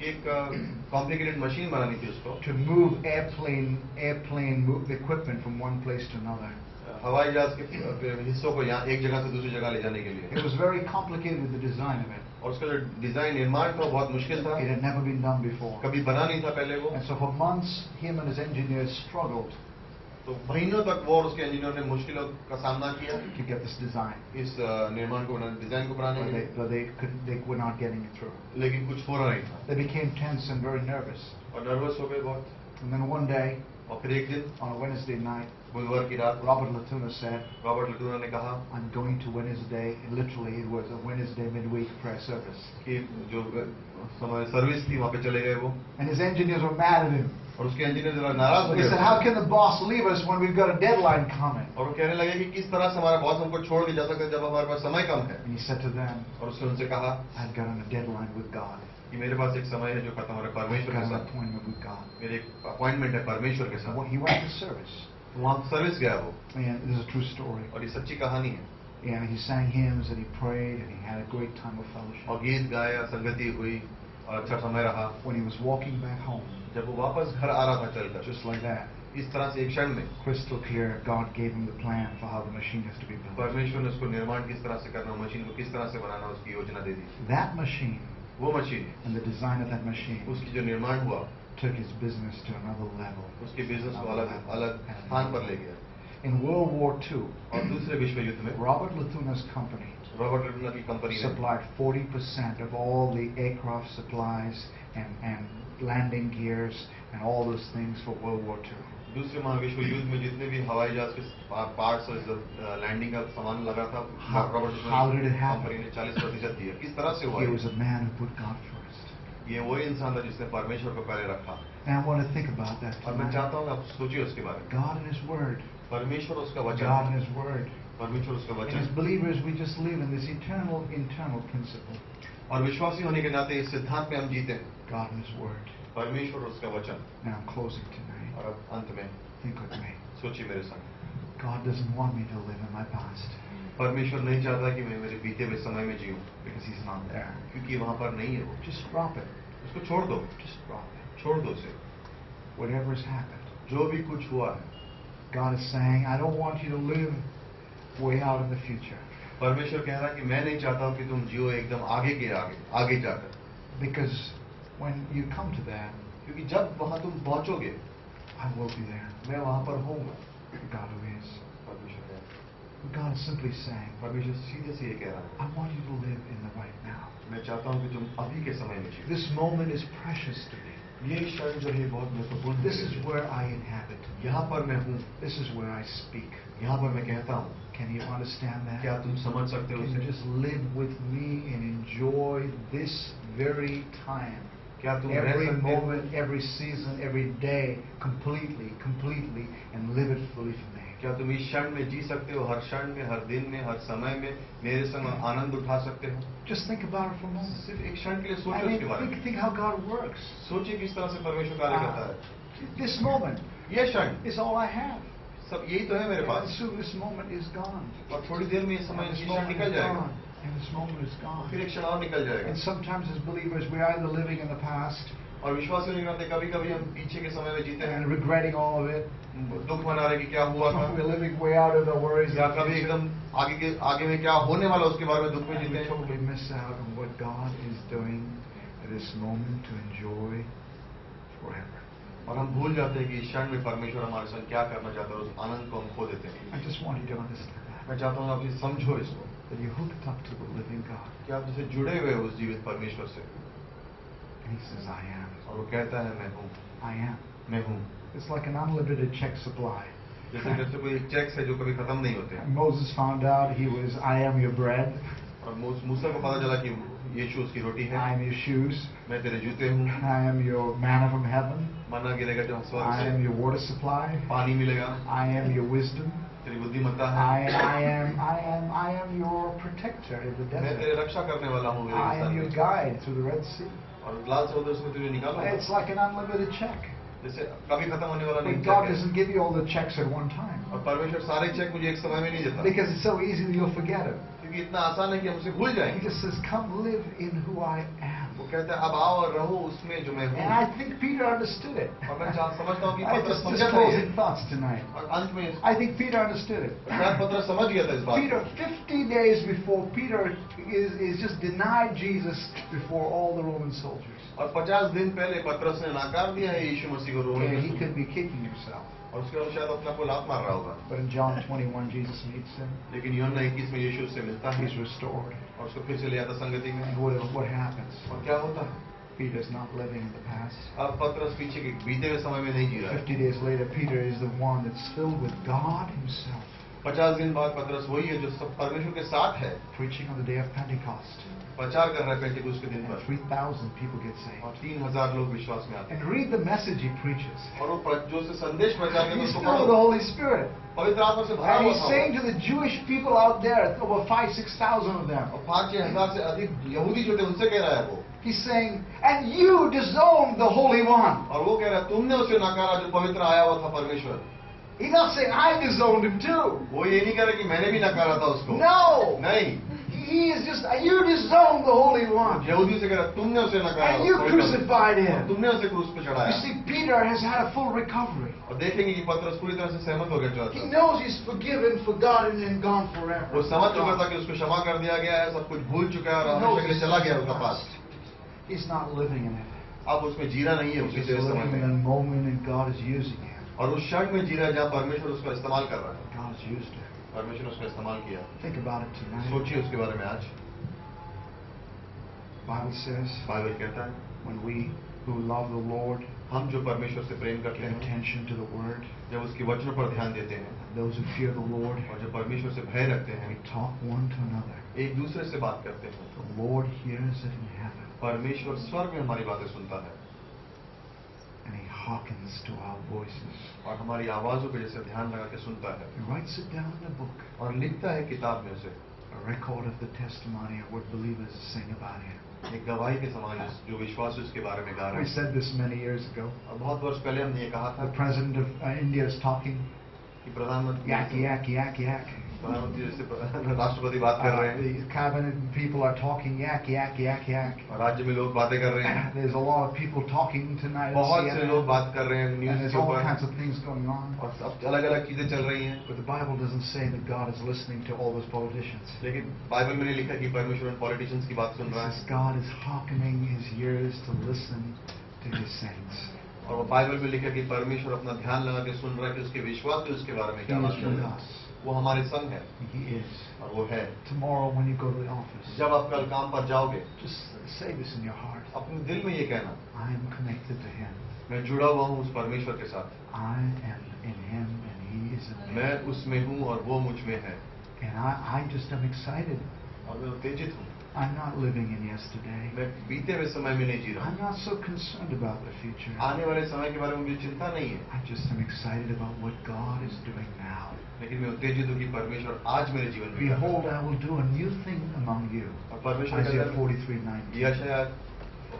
B: एक कॉम्प्लिकेटेड मशीन बनानी थी उसको,
A: to move airplane equipment from one place to another.
B: हवाई जहाज के हिस्सों को यहाँ एक जगह से दूसरी जगह ले जाने के लिए।
A: It was very complicated with the design of it.
B: और उसका जो डिजाइन निर्माण था वो बहुत मुश्किल था,
A: It had never been done before.
B: कभी बना नहीं था पहले वो।
A: And so for months, him and his engineers struggled
B: तो महीनों तक वो और उसके इंजीनियर ने मुश्किलों का सामना किया
A: to get this design,
B: इस निर्माण को बनाने, डिजाइन को बनाने के लिए,
A: but they were not getting it through.
B: लेकिन कुछ हो रहा नहीं था
A: They became tense and very nervous.
B: और नर्वस हो गए बहुत।
A: And then one day,
B: और फिर एक दिन
A: on a Wednesday night,
B: बुधवार की रात
A: Robert Latuna said,
B: रॉबर्ट लटूना ने कहा
A: I'm going to Wednesday, and literally it was a Wednesday midweek prayer service.
B: कि जो समय सर्विस थी वहाँ पे चले गए वो,
A: And his engineers were mad at him.
B: और उसके इंजीनियर जरा नाराज हो
A: They said,
B: गए
A: how can the boss leave us when we've got a deadline coming?
B: और वो कहने लगे कि किस तरह से हमारा बॉस हमको छोड़ के जा सकता है जब हमारे पास समय कम है।
A: And he said to them,
B: और उसने उनसे कहा
A: I've got a deadline with God.
B: कि मेरे पास एक समय है जो खत्म हो रहा है
A: I've
B: परमेश्वर
A: got
B: के
A: an
B: साथ,
A: appointment with God.
B: मेरे एक अपॉइंटमेंट है परमेश्वर के
A: So
B: साथ।
A: he went to service.
B: तो वहाँ सर्विस गया वो,
A: And this is a true story.
B: और ये सच्ची कहानी है।
A: And he sang hymns and he prayed and he had a great time of fellowship.
B: और गीत गाया, संगति हुई और अच्छा समय रहा।
A: When he was walking back home,
B: जब वो वापस घर आ रहा था चलकर,
A: just like that,
B: इस तरह से एक क्षण में
A: crystal clear, God gave him the plan for how the machine has to be built.
B: परमेश्वर ने उसको निर्माण किस तरह से करना, मशीन को किस तरह से बनाना, उसकी योजना दे दी।
A: That machine
B: वो machine,
A: and the design of that machine
B: उसकी जो निर्माण हुआ,
A: took his business to another level.
B: उसके बिजनेस को अलग अलग स्थान पर ले गया।
A: In World War II,
B: और दूसरे विश्व युद्ध में
A: Robert Latuna's company
B: Robert Latuna की कंपनी ने
A: supplied 40% of all the aircraft supplies and landing gears and all those things for World War II.
B: दूसरे महाविश्व युद्ध में जितने भी हवाई जहाज के पार्ट्स और लैंडिंग का सामान लगा था, Robert
A: How did it happen?
B: Company ने 40% दिया। किस तरह से हुआ?
A: He was a man who put God first.
B: ये वही इंसान था जिसने परमेश्वर को पहले रखा।
A: And I want to think about that
B: और मैं
A: tonight.
B: चाहता हूँ आप सोचिए उसके बारे में।
A: God and His Word.
B: परमेश्वर उसका
A: God
B: वचन,
A: and His Word.
B: परमेश्वर उसका
A: And as
B: वचन,
A: believers, we just live in this eternal, internal principle.
B: और विश्वासी होने के नाते इस सिद्धांत में हम जीते हैं,
A: God and His Word.
B: परमेश्वर उसका वचन।
A: Now I'm closing tonight.
B: और अब अंत में
A: Think with me.
B: सोचिए मेरे संग।
A: God doesn't want me to live in my past
B: परमेश्वर नहीं चाहता कि मैं मेरे बीते हुए समय में जीऊं,
A: because He's not there.
B: क्योंकि वहां पर नहीं है वो।
A: Just drop it.
B: उसको छोड़ दो,
A: Just drop it.
B: छोड़ दो उसे।
A: Whatever has happened.
B: जो भी कुछ हुआ है,
A: God is saying, I don't want you to live way out in the future.
B: परमेश्वर कह रहा है कि मैं नहीं चाहता हूं कि तुम जियो एकदम आगे जाकर।
A: Because when you come to that,
B: क्योंकि जब वहां तुम पहुंचोगे,
A: I will be there.
B: मैं वहां पर होऊंगा।
A: God who is.
B: परमेश्वर कह रहा है।
A: God is simply saying,
B: परमेश्वर सीधे से ये कह रहा है,
A: I want you to live in the right now.
B: मैं चाहता हूं कि तुम अभी के समय में जियो।
A: This moment is precious to me.
B: ये क्षण जो है बहुत महत्वपूर्ण है।
A: This is where I inhabit.
B: यहाँ पर मैं हूँ,
A: This is where I speak.
B: यहाँ पर मैं कहता हूँ।
A: Can you understand that?
B: क्या तुम समझ सकते हो
A: Can you
B: उसे?
A: just live with me and enjoy this very time?
B: क्या तुम रह
A: Every
B: सकते हो?
A: moment, every season, every day, completely, and live it fully for me.
B: क्या तुम इस क्षण में जी सकते हो? हर क्षण में, हर दिन में, हर समय में मेरे संग आनंद उठा सकते हो?
A: Just think about it for a moment.
B: सिर्फ एक क्षण के लिए
A: I
B: सोचो
A: mean,
B: उसके बारे में।
A: think how God works.
B: सोचिए किस तरह से परमेश्वर कार्य करता है।
A: This moment
B: ये क्षण
A: is all I have.
B: सब यही तो है मेरे
A: And
B: pass.
A: soon this moment is gone.
B: और थोड़ी देर में ये समय
A: And this
B: ये क्षण
A: moment
B: निकल
A: is
B: जाएगा,
A: gone. And this moment is gone.
B: फिर एक क्षण और निकल जाएगा।
A: And sometimes as believers, we are either living in the past
B: और विश्वास नहीं करते, कभी कभी हम पीछे के समय में जीते हैं,
A: and regretting all of it.
B: दुख मना रहे कि क्या हुआ था,
A: We're living way out of the worries.
B: या कभी एकदम आगे में क्या होने वाला उसके बारे में दुख में
A: And
B: जीते
A: we
B: हैं।
A: totally miss out on what God is doing at this moment to enjoy forever.
B: और हम भूल जाते हैं कि इस क्षण में परमेश्वर हमारे संग क्या करना चाहता है और उस आनंद को हम खो देते हैं।
A: I just want you to understand that.
B: मैं चाहता हूँ आप ये समझो इसको,
A: That you're hooked up to the living God.
B: कि आप जैसे जुड़े हुए हो उस जीवित परमेश्वर से।
A: And He says, I am.
B: और वो कहता है मैं हूँ,
A: I am.
B: मैं हूँ।
A: It's like an unlimited check supply.
B: जैसे कोई चेक्स है जो कभी खत्म नहीं होते हैं।
A: Moses found out he was, I am your bread,
B: और मूसा को पता चला कि यीशु उसकी रोटी है,
A: I am your shoes,
B: मैं तेरे जूते हूँ,
A: I am your manna from heaven,
B: मन्ना गिरेगा जो स्वर्ग
A: I am
B: से,
A: your water supply,
B: पानी मिलेगा,
A: I am your wisdom,
B: तेरी बुद्धिमत्ता है,
A: I am your protector in the
B: मैं तेरे
A: desert,
B: रक्षा करने वाला हूँ मेरे
A: I am your
B: इंसान
A: guide through the Red Sea.
B: और लाल समुद्र से मैं तुझे निकालूंगा।
A: It's like an unlimited check.
B: जैसे कभी खत्म होने वाला नहीं
A: But God
B: चेक है।
A: doesn't give you all the checks at one time
B: और परमेश्वर सारे चेक मुझे एक समय में नहीं देता,
A: because it's so easy that you'll forget it.
B: क्योंकि इतना आसान है कि हम उसे भूल
A: He
B: जाएंगे।
A: just says, come live in who I am.
B: वो कहता है अब आओ और रहो उसमें जो मैं
A: And
B: हूँ।
A: I think Peter understood it.
B: और मैं समझता हूँ कि
A: I
B: पत्रस
A: just
B: समझा था ये।
A: closing thoughts tonight.
B: और अंत में
A: I think Peter understood it.
B: शायद पत्रस समझ गया था इस बात
A: Peter,
B: को।
A: 50 days before, Peter is just denied Jesus before all the Roman soldiers.
B: और 50 दिन पहले पत्रस ने नकार दिया है यीशु मसीह को रोने
A: Okay, he
B: में,
A: could be kicking himself.
B: और उसके बाद शायद अपने को लात मार रहा होगा।
A: But in John 21, Jesus meets him.
B: लेकिन यूहन्ना 21 में यीशु उससे मिलता है
A: He's restored.
B: और उसको फिर से ले आता संगति में।
A: And what happens?
B: और क्या होता है?
A: Peter's not living in the past.
B: अब पत्रस पीछे के बीते हुए समय में नहीं जी रहा है।
A: 50 days later, Peter is the one that's filled with God Himself,
B: 50 दिन बाद पत्रस वही है जो सब परमेश्वर के साथ है,
A: preaching on the day of Pentecost.
B: प्रचार कर रहा है पेंटिकुस्त के दिन
A: And
B: पर,
A: 3,000 people get saved.
B: और 3000 लोग विश्वास में आते हैं।
A: And read the message he preaches.
B: और वो जो से संदेश प्रचार करते हैं
A: He's
B: उसको
A: filled with the
B: पढ़ो।
A: Holy Spirit.
B: पवित्र आत्मा से भरा
A: And
B: हुआ
A: he's
B: था
A: saying
B: वो।
A: to the Jewish people out there, over 5,000-6,000 of them,
B: और 5,000 से अधिक यहूदी जो थे उनसे कह रहा है वो,
A: he's saying, and you disowned the Holy One.
B: और वो कह रहा है तुमने उसे नकारा जो पवित्र आया हुआ था परमेश्वर।
A: He's not saying, I disowned him too.
B: वो ये नहीं कह रहा कि मैंने भी नकारा था उसको।
A: No.
B: नहीं,
A: He is just, you disowned the Holy One.
B: यहूदी से कह रहा तुमने उसे नकारा,
A: And you crucified
B: और
A: him.
B: तुमने उसे क्रूस पे
A: You
B: चढ़ाया।
A: see, Peter has had a full recovery.
B: और देखेंगे कि पत्रस पूरी तरह से सहमत हो गया
A: He
B: चाहता।
A: knows he's forgiven, forgotten, and gone forever.
B: वो समझ चुका था कि उसको क्षमा कर दिया गया है, सब कुछ भूल चुका है और हमेशा के लिए चला गया उसका पास।
A: He's not living in it.
B: अब उसमें जीना नहीं है उसी
A: He's
B: से समय
A: living in
B: में,
A: a moment and God is using him.
B: और उस क्षण में जी रहा है जहाँ परमेश्वर उसका इस्तेमाल कर रहा है।
A: God has used him.
B: परमेश्वर ने उसका इस्तेमाल किया।
A: Think about it tonight.
B: सोचिए उसके बारे में आज।
A: Bible says,
B: बाइबल कहता है
A: when we who love the Lord
B: हम जो परमेश्वर से प्रेम करते
A: pay
B: हैं,
A: attention to the Word,
B: जब उसके वचनों पर ध्यान देते हैं
A: those who fear the Lord,
B: और जब परमेश्वर से भय रखते
A: we
B: हैं,
A: talk one to another.
B: एक दूसरे से बात करते हैं,
A: The Lord hears it in heaven,
B: परमेश्वर स्वर्ग में हमारी बातें सुनता है
A: and He hearkens to our voices.
B: और हमारी आवाजों पे जैसे ध्यान लगा के सुनता है
A: He writes it down in the book.
B: और लिखता है किताब में उसे।
A: a record of the testimony of what believers sing about Him.
B: एक गवाही के समान जो विश्वास उसके बारे में गा रहे
A: We
B: हैं।
A: said this many years ago.
B: और बहुत वर्ष पहले हमने ये कहा
A: The
B: था
A: President of India is talking,
B: कि प्रधानमंत्री
A: yak, yak, yak, yak.
B: प्रधानमंत्री जैसे राष्ट्रपति बात कर रहे हैं
A: The cabinet people are talking, yak, yak, yak, yak.
B: और राज्य में लोग बातें कर रहे हैं।
A: There's a lot of people talking tonight.
B: बहुत से लोग
A: CNN,
B: बात कर रहे हैं
A: and
B: न्यूज़
A: there's
B: के
A: all
B: ऊपर
A: kinds of things going on.
B: और सब अलग-अलग चीजें चल रही हैं।
A: But the Bible doesn't say that God is listening to all those politicians.
B: लेकिन बाइबल में नहीं लिखा कि परमेश्वर उन पॉलिटिशियंस की बात सुन
A: It
B: रहा
A: says
B: है
A: God is hearkening His ears to listen to His saints.
B: और वो बाइबल में लिखा कि परमेश्वर अपना ध्यान लगा के सुन रहा है कि उसके विश्वास के उसके बारे में
A: He
B: क्या बात
A: is
B: कर
A: with
B: रहे हैं।
A: us.
B: वो हमारे संग है
A: He is.
B: और वो है।
A: Tomorrow when you go to the office,
B: जब आप कल काम पर जाओगे
A: just say this in your heart.
B: अपने दिल में ये कहना,
A: I am connected to Him.
B: मैं जुड़ा हुआ हूँ उस परमेश्वर के साथ,
A: I am in Him and He is in me.
B: मैं उसमें हूँ और वो मुझ में है
A: And I just am excited.
B: और मैं उत्तेजित हूँ।
A: I'm not living in yesterday.
B: मैं बीते हुए समय में नहीं जी रहा
A: I'm
B: हूँ।
A: not so concerned about the future.
B: आने वाले समय के बारे में मुझे चिंता नहीं है,
A: I just am excited about what God is doing now.
B: लेकिन मैं उत्तेजित हूँ कि परमेश्वर आज मेरे जीवन में क्या कर
A: Behold,
B: रहा
A: I will do a new thing among you.
B: है। और परमेश्वर
A: Isaiah
B: कहता है,
A: 43:19.
B: यशायाह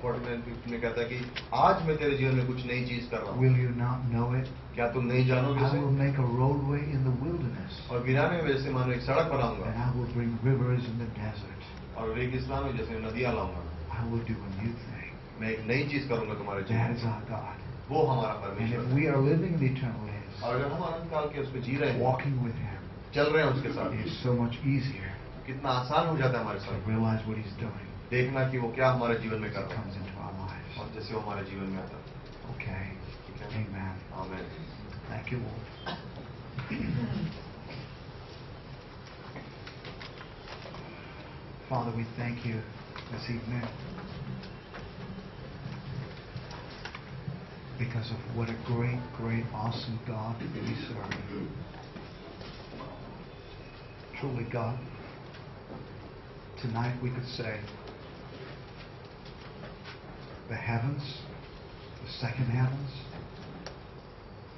B: 49:15 में कहता है कि आज मैं तेरे जीवन में कुछ नई चीज कर रहा हूँ,
A: Will you not know it?
B: क्या तुम नहीं जानोगे
A: I will
B: उसे?
A: make a roadway in the wilderness,
B: और वीराने में जैसे मानो एक सड़क बनाऊंगा
A: and I will bring rivers in the desert.
B: और रेगिस्तान में जैसे नदियां लाऊंगा।
A: I will do a new thing.
B: मैं एक नई चीज करूंगा तुम्हारे जीवन
A: That is
B: में।
A: our God.
B: वो हमारा
A: And
B: परमेश्वर
A: if
B: है।
A: we are living in the eternal days,
B: और अगर हम अनंत काल के उसमें जी रहे हैं,
A: walking with Him,
B: चल रहे हैं उसके साथ,
A: it is so much easier
B: कितना आसान हो जाता है हमारे
A: to
B: साथ
A: realize what He's doing
B: देखना कि वो क्या हमारे जीवन में
A: as
B: कर
A: He
B: रहा
A: comes
B: है
A: into our lives.
B: और जैसे वो हमारे जीवन में आता है।
A: Okay.
B: ठीक है?
A: Amen.
B: आमीन।
A: Thank you, Lord. Father, we thank you this evening because of what a great, great, awesome God that we serve. Truly, God, tonight we could say the heavens, the second heavens,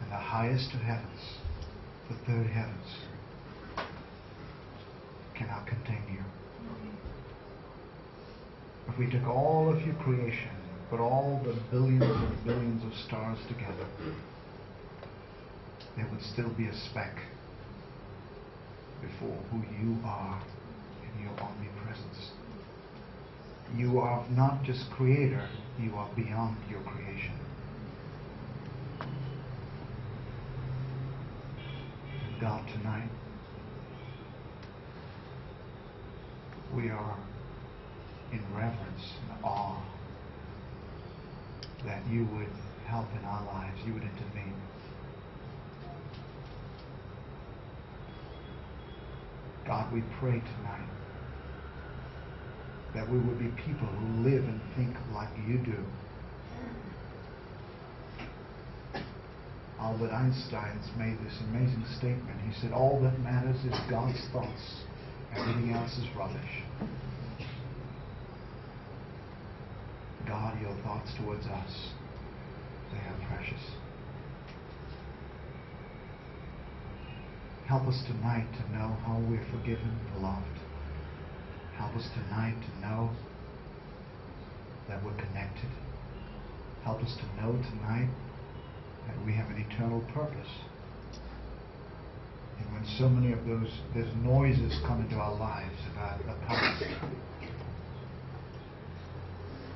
A: and the highest of heavens, the third heavens, cannot contain you. If we took all of your creation, put all the billions and billions of stars together, there would still be a speck before who you are in your omnipresence. You are not just creator, you are beyond your creation. God, tonight, we are in reverence and awe that you would help in our lives, you would intervene. God, we pray tonight that we would be people who live and think like you do. Albert Einstein's made this amazing statement. He said, all that matters is God's thoughts. Everything else is rubbish. God, your thoughts towards us, they are precious. Help us tonight to know how we're forgiven, beloved. Help us tonight to know that we're connected. Help us to know tonight that we have an eternal purpose. And when so many of there's noises come into our lives about the past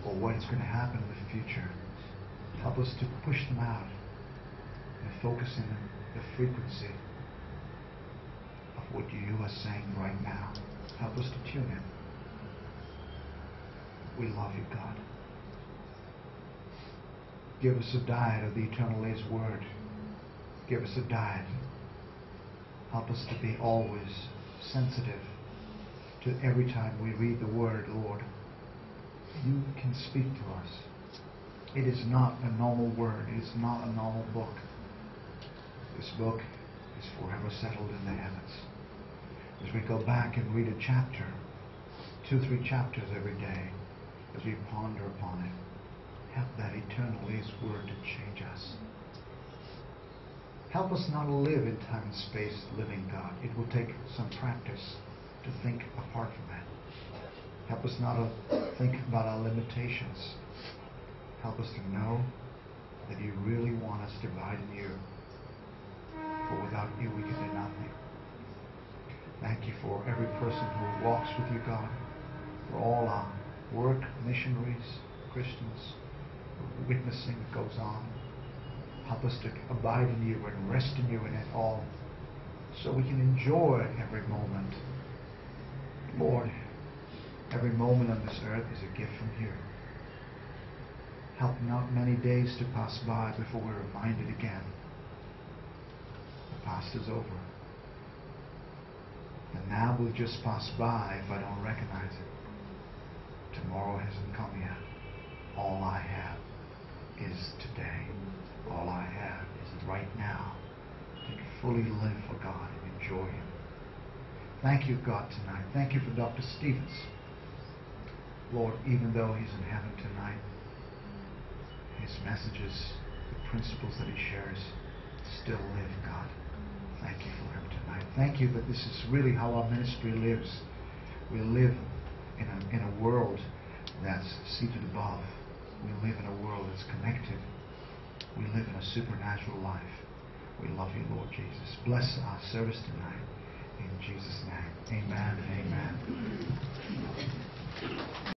A: or what is going to happen in the future, help us to push them out and focus in on the frequency of what you are saying right now. Help us to tune in. We love you, God. Give us a diet of the eternal day's word. Give us a diet. Help us to be always sensitive to every time we read the word, Lord. You can speak to us. It is not a normal word. It is not a normal book. This book is forever settled in the heavens. As we go back and read a chapter, 2-3 chapters every day, as we ponder upon it, help that eternal His word to change us. Help us not live in time and space living, God. It will take some practice to think apart from that. Help us not to think about our limitations. Help us to know that you really want us to abide in you. For without you, we can do nothing. Thank you for every person who walks with you, God. For all our work, missionaries, Christians, witnessing that goes on. Help us to abide in you and rest in you in it all, so we can enjoy every moment. Lord, every moment on this earth is a gift from you. Help not many days to pass by before we're reminded again. The past is over. And now will just pass by if I don't recognize it. Tomorrow hasn't come yet. All I have is today. All I have is right now to fully live for God and enjoy Him. Thank you, God, tonight. Thank you for Dr. Stevens. Lord, even though he's in heaven tonight, his messages, the principles that he shares, still live, God. Thank you for him tonight. Thank you that this is really how our ministry lives. We live in a world that's seated above. We live in a world that's connected. We live in a supernatural life. We love you, Lord Jesus. Bless our service tonight. In Jesus' name, amen and amen.